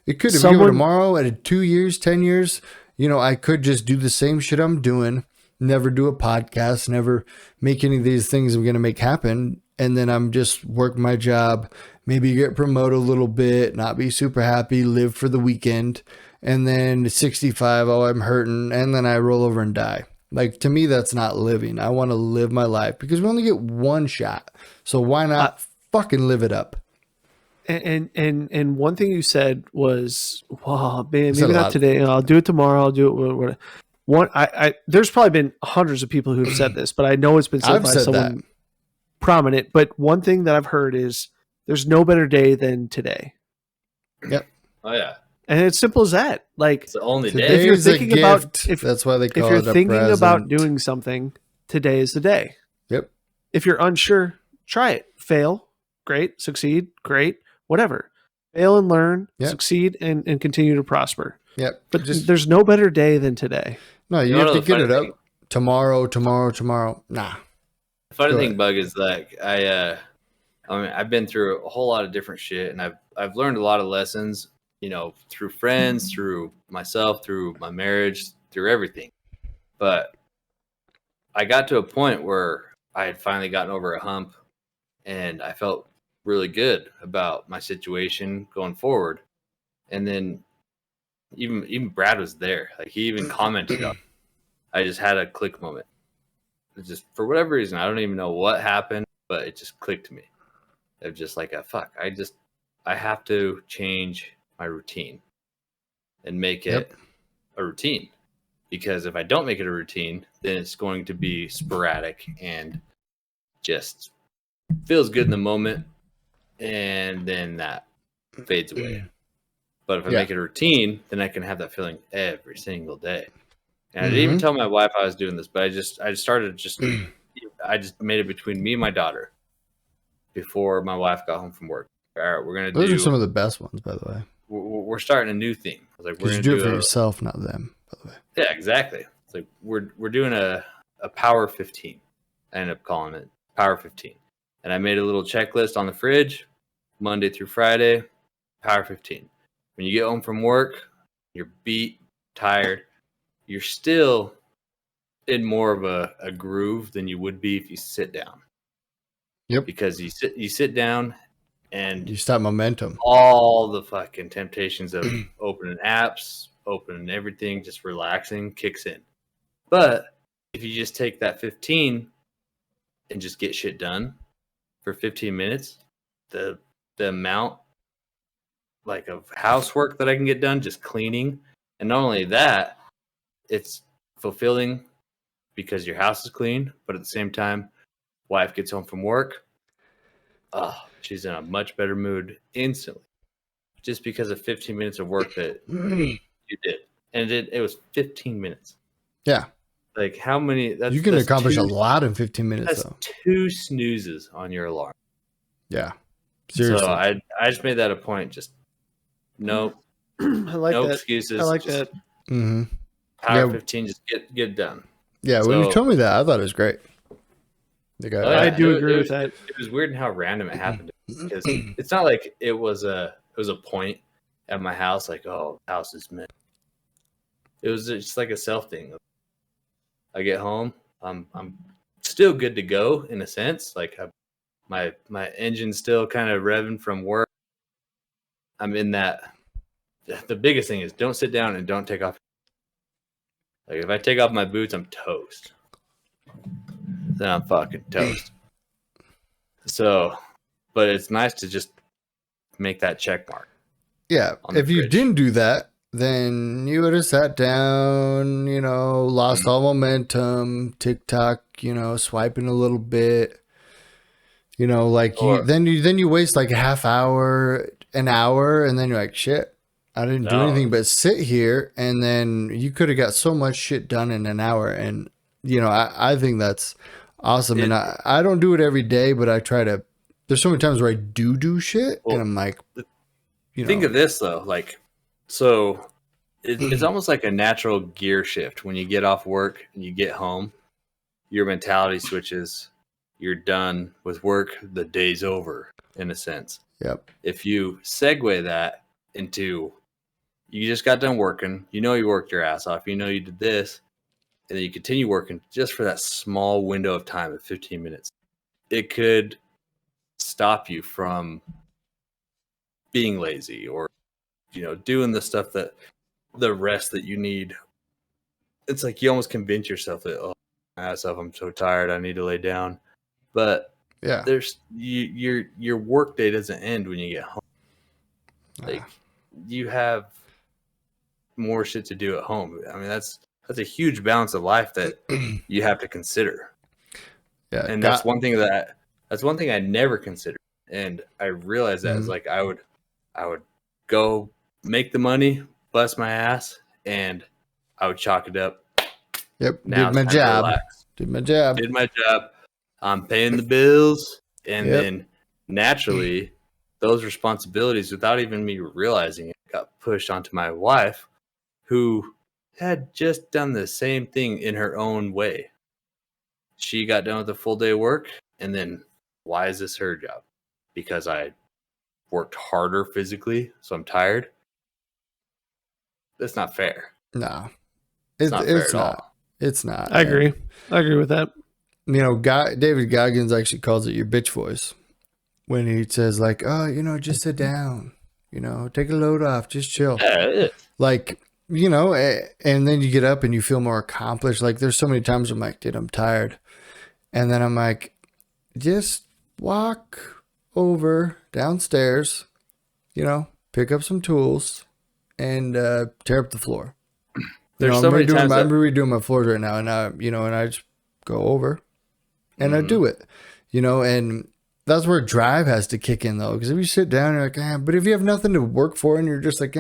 If you go tomorrow, at 2 years, 10 years, I could just do the same shit I'm doing, never do a podcast, never make any of these things I'm going to make happen. And then I'm just work my job, maybe get promoted a little bit, not be super happy, live for the weekend. And then at 65, I'm hurting. And then I roll over and die. Like, to me, that's not living. I want to live my life, because we only get one shot. So why not fucking live it up? And one thing you said was, wow, man, maybe not today. I'll do it tomorrow. I'll do it. there's probably been hundreds of people who've said this, but I know it's been said I've by said someone that. prominent. But one thing that I've heard is there's no better day than today. Yep. Oh yeah, And it's simple as that. Like, it's the only if day. Today you're is a thinking about gift. That's why they if call you're it a thinking about present. doing something, today is the day. Yep. If you're unsure, try it. Fail, great. Succeed, great. Whatever. Fail and learn, Yep. succeed, and continue to prosper. Yep. But there's no better day than today. No, you You have know to the get funny it up thing? tomorrow. Nah. The funny Go thing, ahead. Bug, is like I mean, I've been through a whole lot of different shit, and I've learned a lot of lessons, you know, through friends, through myself, through my marriage, through everything. But I got to a point where I had finally gotten over a hump, and I felt really good about my situation going forward. And then even Brad was there. Like, he even commented on it. I just had a click moment. It just, for whatever reason, I don't even know what happened, but it just clicked to me. Of just like, fuck, I have to change my routine and make it a routine. Because if I don't make it a routine, then it's going to be sporadic and just feels good in the moment, and then that fades away. But if I make it a routine, then I can have that feeling every single day. And I didn't even tell my wife I was doing this, but I just made it between me and my daughter before my wife got home from work. All right, we're gonna Those are some of the best ones, by the way. We're starting a new theme. I was like, we're Because gonna you do it for yourself, not them, by the way. Yeah, exactly. It's like we're doing a Power 15. I ended up calling it Power 15. And I made a little checklist on the fridge, Monday through Friday, Power 15. When you get home from work, you're beat, tired, you're still in more of a groove than you would be if you sit down. Yep. Because you sit down and You start momentum. all the fucking temptations of opening apps, opening everything, just relaxing kicks in. But if you just take that 15 and just get shit done for 15 minutes, the amount like of housework that I can get done, just cleaning, and not only that, it's fulfilling because your house is clean, but at the same time, wife gets home from work, she's in a much better mood instantly, just because of 15 minutes of work that you did, and it was 15 minutes. Yeah. Like, how many? You can accomplish a lot in 15 minutes, that's though. 2 snoozes on your alarm. Yeah. Seriously. So I just made that a point. Just no I like that. excuses. I like just that. Power 15, just get it done. Yeah, when you told me that, I thought it was great. I do agree with that. It was weird how random it happened, because it's not like it was a point at my house like, oh, the house is meant. It was just like a self thing. I get home, I'm still good to go in a sense. Like, my engine's still kind of revving from work. I'm in that. The biggest thing is don't sit down and don't take off. Like, if I take off my boots, I'm toast. Then I'm fucking toast. So, but it's nice to just make that check mark. Yeah. on the If you fridge. didn't do that, then you would have sat down, lost all momentum, TikTok, swiping a little bit. Then you waste like a half hour, an hour, and then you're like, shit, I didn't do anything but sit here. And then you could have got so much shit done in an hour. And, I think that's awesome. And I don't do it every day, but I try to. There's so many times where I do shit, and I'm like, Think of this, though. Like, so it's almost like a natural gear shift. When you get off work and you get home, your mentality switches. You're done with work. The day's over, in a sense. Yep. If you segue that into, you just got done working, you worked your ass off, you did this, and then you continue working just for that small window of time of 15 minutes. It could stop you from being lazy or, doing the stuff that the rest that you need. It's like you almost convince yourself that, oh, my ass off, I'm so tired, I need to lay down. But yeah, there's your work day doesn't end when you get home. Like, you have more shit to do at home. I mean, that's that's a huge balance of life that you have to consider. Yeah, and that's one thing I never considered, and I realized that is like I would go make the money, bust my ass, and I would chalk it up. Yep, Now did my job. Did my job. I'm paying the bills, and then naturally, those responsibilities, without even me realizing it, got pushed onto my wife, who had just done the same thing in her own way. She got done with a full day of work, and then why is this her job? Because I worked harder physically, so I'm tired. That's not fair. No, it's not fair at all. It's not. I agree. I agree with that. You know, David Goggins actually calls it your bitch voice when he says like, "Oh, you know, just sit down. You know, take a load off, just chill." Yeah, it is. Like, you know, and then you get up and you feel more accomplished. Like, there's so many times I'm like, dude, I'm tired, and then I'm like, just walk over downstairs, you know, pick up some tools, and tear up the floor. There's I'm redoing my floors right now, and I just go over and I do it, you know, and that's where drive has to kick in though, because if you sit down, you're like, but if you have nothing to work for and you're just like,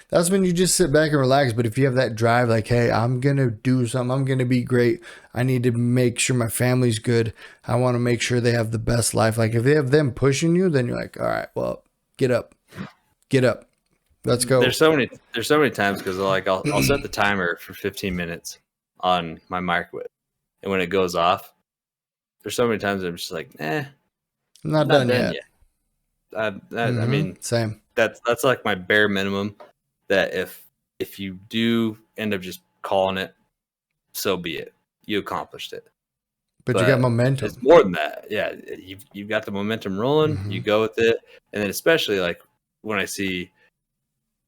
that's when you just sit back and relax. But if you have that drive, like, hey, I'm gonna do something, I'm gonna be great. I need to make sure my family's good. I want to make sure they have the best life. Like, if they have them pushing you, then you're like, all right, well, get up. Let's go. There's so many times because like I'll set the timer for 15 minutes on my microwave, and when it goes off, there's so many times I'm just like, I'm not done yet. I mean, same. That's like my bare minimum. That if you do end up just calling it, so be it. You accomplished it. But you got momentum. It's more than that. Yeah, you've got the momentum rolling. You go with it, and then especially like when I see,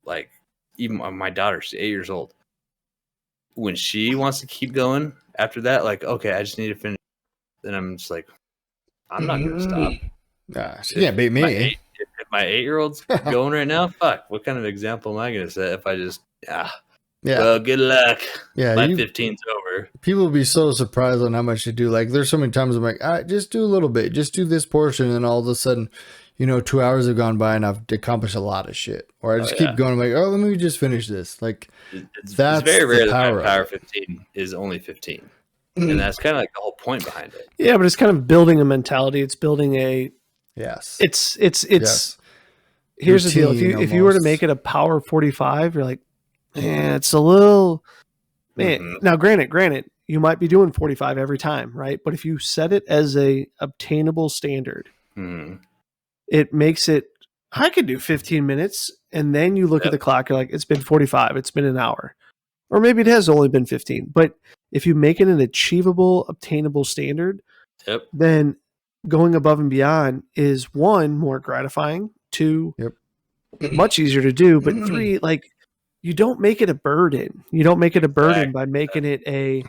like, even my daughter, she's 8 years old. When she wants to keep going after that, like, okay, I just need to finish. Then I'm just like, I'm not going to stop. Nah, she can't beat me. If my 8-year-old's going right now, fuck, what kind of example am I going to set if I just, well, good luck. Yeah, my 15's over. People will be so surprised on how much you do. Like, there's so many times I'm like, all right, just do a little bit. Just do this portion. And all of a sudden, 2 hours have gone by and I've accomplished a lot of shit. Or I just keep going. I'm like, oh, let me just finish this. Like, it's very rare that my Power 15 is only 15. And that's kind of like the whole point behind it. Yeah, but it's kind of building a mentality. It's building a... Yes. It's here's the deal. If you were to make it a Power 45, you're like, it's a little... Now, granted, you might be doing 45 every time, right? But if you set it as a obtainable standard, it makes it, I could do 15 minutes, and then you look at the clock, you're like, it's been 45, it's been an hour. Or maybe it has only been 15. But if you make it an achievable, obtainable standard, then going above and beyond is, 1, more gratifying, 2, much easier to do, but 3, like, you don't make it a burden. You don't make it a burden by making it a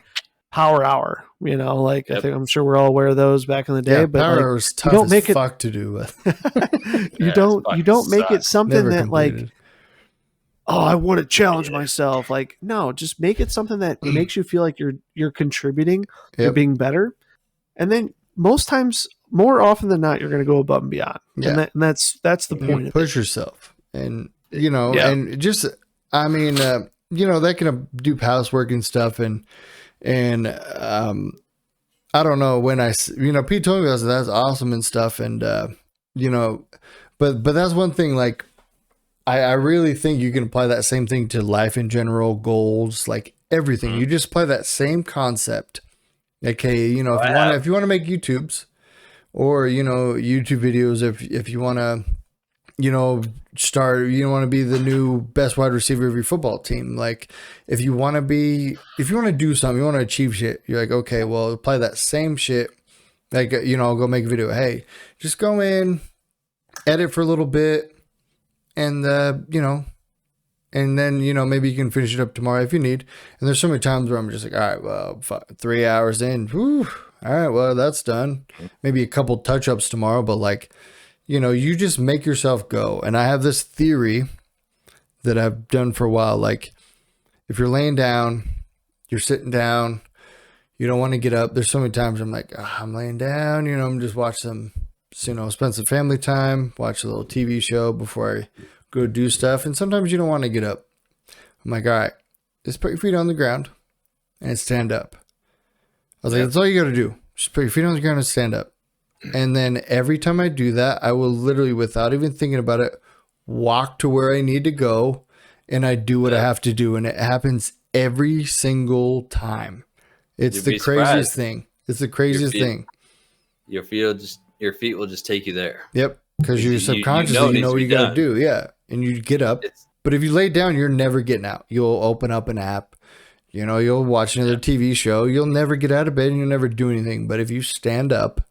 power hour. Like, I'm sure we're all aware of those back in the day. But power like, hour is tough as fuck to do with. you don't make it something that like, I want to challenge myself. Like, no, just make it something that makes you feel like you're contributing, you're being better, and then most times, more often than not, you're going to go above and beyond. And that's the point. Push yourself, and and just. I mean, they can do housework and stuff, and I don't know when Pete told me that's awesome and stuff, and but that's one thing. Like, I really think you can apply that same thing to life in general, goals, like everything. You just apply that same concept. Okay, if you want to make YouTubes or YouTube videos, if you want to. You want to be the new best wide receiver of your football team. Like, if you want to do something, you want to achieve shit, you're like, okay, well, apply that same shit. Like, I'll go make a video. Hey, just go in, edit for a little bit, and, and then, maybe you can finish it up tomorrow if you need. And there's so many times where I'm just like, all right, well, 3 hours in, whew, all right, well, that's done. Maybe a couple touch-ups tomorrow, but like, you just make yourself go. And I have this theory that I've done for a while. Like, if you're laying down, You're sitting down. You don't want to get up. There's so many times I'm like, I'm laying down. I'm just watch some, spend some family time, watch a little TV show before I go do stuff. And sometimes you don't want to get up. I'm like, all right, just put your feet on the ground and stand up. I was like, that's all you got to do. Just put your feet on the ground and stand up. And then every time I do that, I will literally, without even thinking about it, walk to where I need to go and I do what I have to do. And it happens every single time. It's the craziest thing. It's the craziest thing. Your feet will just take you there. Yep. Because you subconsciously, you know what you got to do. Yeah. And you get up. But if you lay down, you're never getting out. You'll open up an app. You'll watch another TV show. You'll never get out of bed and you'll never do anything. But if you stand up,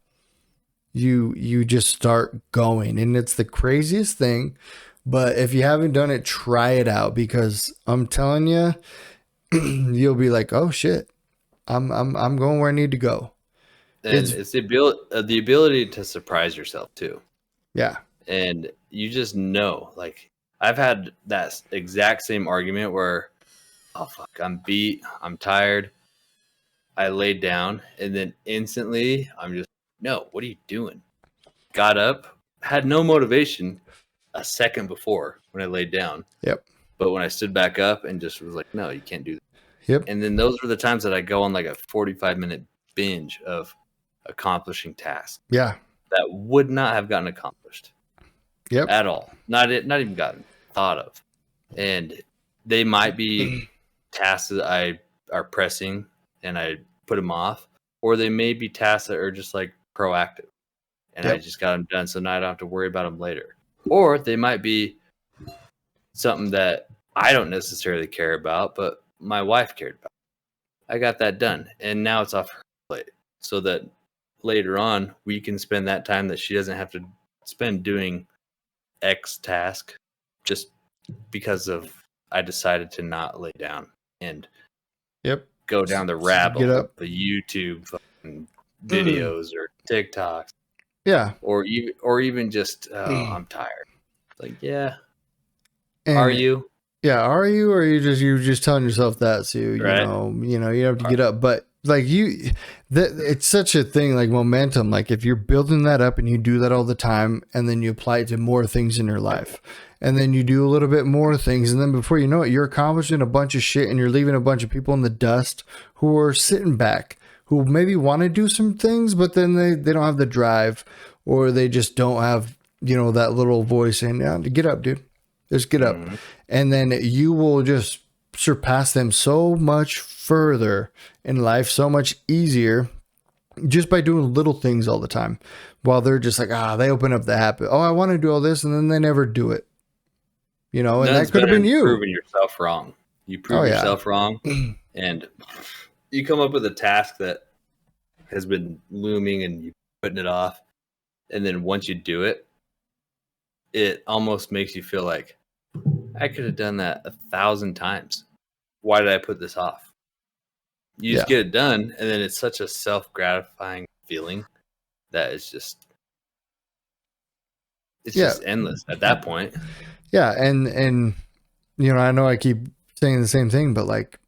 you just start going. And it's the craziest thing. But if you haven't done it, try it out. Because I'm telling you, you'll be like, oh shit. I'm going where I need to go. And it's the ability to surprise yourself too. Yeah. And you just know, like I've had that exact same argument where, oh fuck, I'm beat, I'm tired. I laid down and then instantly I'm just, no, what are you doing? Got up, had no motivation a second before when I laid down. Yep. But when I stood back up and just was like, no, you can't do that. Yep. And then those are the times that I go on like a 45-minute binge of accomplishing tasks. Yeah. That would not have gotten accomplished. Yep. At all. Not even gotten thought of. And they might be tasks that are pressing and I put them off, or they may be tasks that are just like proactive and I just got them done. So now I don't have to worry about them later. Or they might be something that I don't necessarily care about, but my wife cared about. I got that done, and now it's off her plate, so that later on we can spend that time that she doesn't have to spend doing X task, just because of I decided to not lay down and go down the rabbit hole of the YouTube videos or TikToks, or even just I'm tired. Like, yeah, and are you? Yeah, are you, or are you just telling yourself that? So you have to get up. But like it's such a thing, like momentum. Like if you're building that up and you do that all the time, and then you apply it to more things in your life, and then you do a little bit more things, and then before you know it, you're accomplishing a bunch of shit, and you're leaving a bunch of people in the dust who are sitting back, who maybe want to do some things, but then they don't have the drive, or they just don't have that little voice saying, "Yeah, get up, dude. Just get up." Mm-hmm. And then you will just surpass them so much further in life, so much easier, just by doing little things all the time. While they're just like, they open up the app. Oh, I want to do all this. And then they never do it. And that could have been you. Proving yourself wrong. You prove yourself wrong. And you come up with a task that has been looming and you're putting it off. And then once you do it, it almost makes you feel like, I could have done that 1,000 times. Why did I put this off? You just get it done, and then it's such a self-gratifying feeling that it's just endless at that point. Yeah, and I know I keep saying the same thing, but like,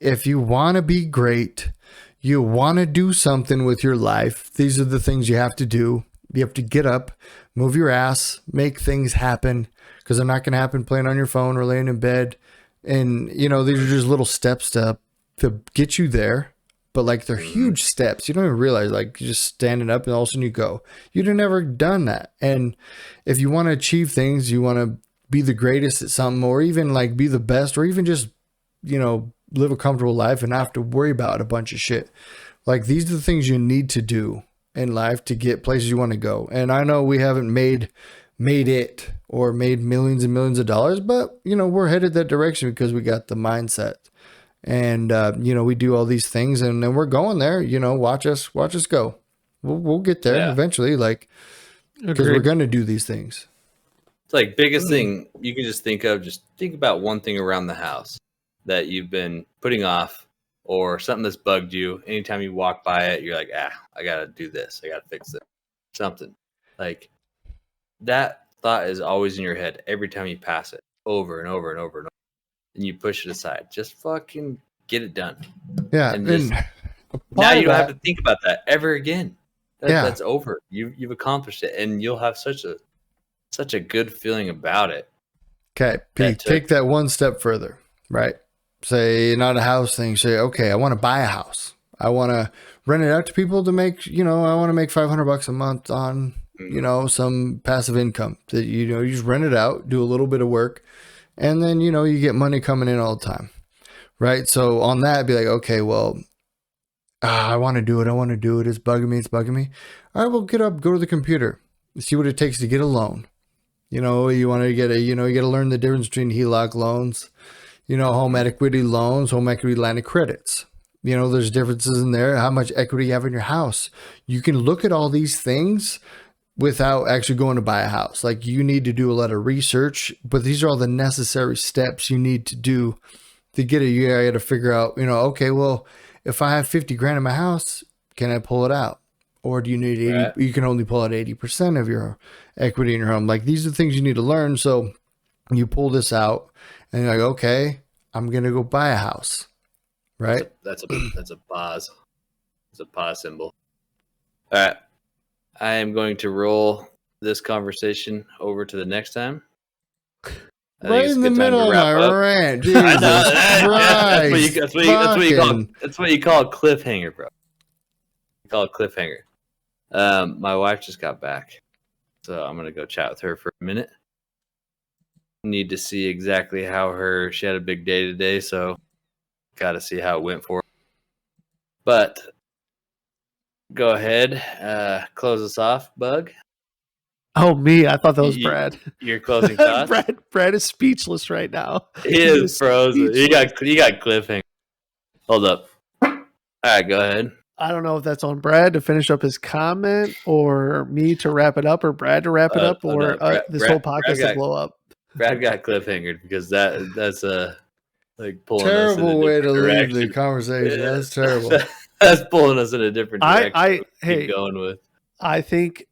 if you want to be great, you want to do something with your life, these are the things you have to do. You have to get up, move your ass, make things happen. Because they're not going to happen playing on your phone or laying in bed. And, these are just little steps to get you there. But, like, they're huge steps. You don't even realize, like, you're just standing up and all of a sudden you go. You'd have never done that. And if you want to achieve things, you want to be the greatest at something, or even, like, be the best, or even just, live a comfortable life and not have to worry about a bunch of shit. Like, these are the things you need to do in life to get places you want to go. And I know we haven't made it or made millions and millions of dollars, but we're headed that direction because we got the mindset, and we do all these things, and then we're going there. Watch us go. We'll get there eventually, like, because we're going to do these things. It's like biggest thing you can just think about one thing around the house that you've been putting off, or something that's bugged you. Anytime you walk by it, you're like, I gotta do this, I gotta fix it, something like that. Thought is always in your head every time you pass it, over and over and over and over, and you push it aside. Just fucking get it done. Yeah. And just, now you don't have to think about that ever again. That's over. You've accomplished it, and you'll have such a good feeling about it. Okay, Pete, take that one step further, right? Say not a house thing. Say, okay, I want to buy a house. I want to rent it out to people to make, I want to make $500 a month on, some passive income that, you just rent it out, do a little bit of work, and then, you get money coming in all the time, right? So on that, be like, okay, well, I want to do it. It's bugging me. All right, well, get up, go to the computer, see what it takes to get a loan. You want to get you got to learn the difference between HELOC loans, home equity loans, home equity line of credits. There's differences in there, how much equity you have in your house. You can look at all these things without actually going to buy a house. Like, you need to do a lot of research, but these are all the necessary steps you need to do to get it. You got to figure out, okay, well, if I have 50 grand in my house, can I pull it out? Or do you need 80? Right. You can only pull out 80% of your equity in your home. Like, these are the things you need to learn. So you pull this out and you're like, okay, I'm going to go buy a house. Right. That's a pause. It's a pause symbol. All right. I am going to roll this conversation over to the next time. Right in the middle of my rant. Jesus Christ. That's what you call a cliffhanger, bro. You call it a cliffhanger. My wife just got back, so I'm gonna go chat with her for a minute. Need to see exactly how she had a big day today, so got to see how it went for her. But go ahead, close us off, Bug. Oh, me? I thought that was Brad. Your closing thoughts. Brad is speechless right now. He is frozen. He got cliffhanger. Hold up. All right, go ahead. I don't know if that's on Brad to finish up his comment, or me to wrap it up, or Brad to wrap it up, or this whole podcast to blow up. Brad got cliffhangered because that's a pulling terrible us in a way to direction. leave the conversation. That's terrible. That's pulling us in a different direction. Hey, going with. I think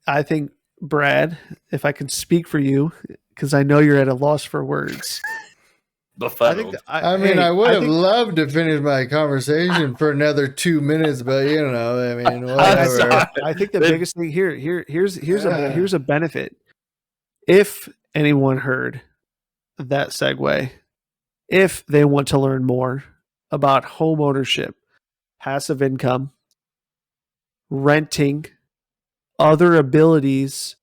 Brad, if I can speak for you, because I know you're at a loss for words. Befuddled. I would have loved to finish my conversation for another 2 minutes, but whatever. I think the biggest thing here's a benefit. If anyone heard that segue, if they want to learn more about home ownership, passive income, renting, other abilities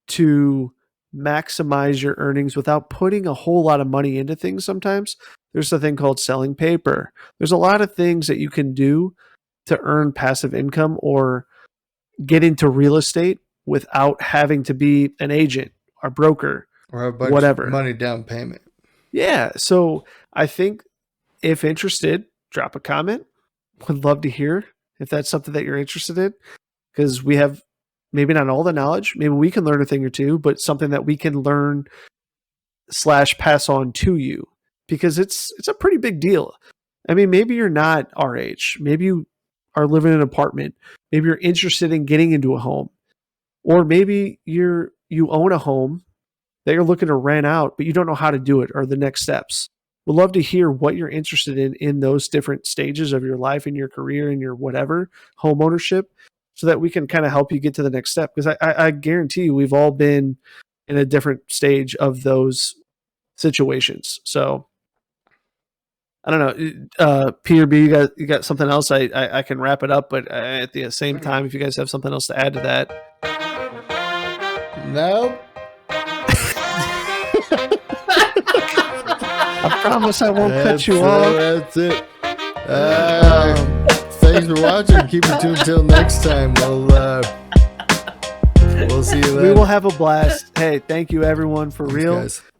to maximize your earnings without putting a whole lot of money into things, sometimes there's a thing called selling paper. There's a lot of things that you can do to earn passive income or get into real estate without having to be an agent or broker or a bunch whatever of money down payment. Yeah. So I think if interested, drop a comment. Would love to hear if that's something that you're interested in, because we have maybe not all the knowledge. Maybe we can learn a thing or two, but something that we can learn / pass on to you, because it's a pretty big deal. I mean, maybe you're not our age. Maybe you are living in an apartment. Maybe you're interested in getting into a home, or maybe you own a home that you're looking to rent out, but you don't know how to do it or the next steps. We'd love to hear what you're interested in those different stages of your life and your career and your whatever home ownership, so that we can kind of help you get to the next step. Because I guarantee you, we've all been in a different stage of those situations. So I don't know, Peter B, you got something else? I can wrap it up, but at the same time, if you guys have something else to add to that. No. I promise I won't cut you off. That's it. Thanks for watching. Keep it tuned until next time. We'll see you then. We will have a blast. Hey, thank you everyone for real. Guys.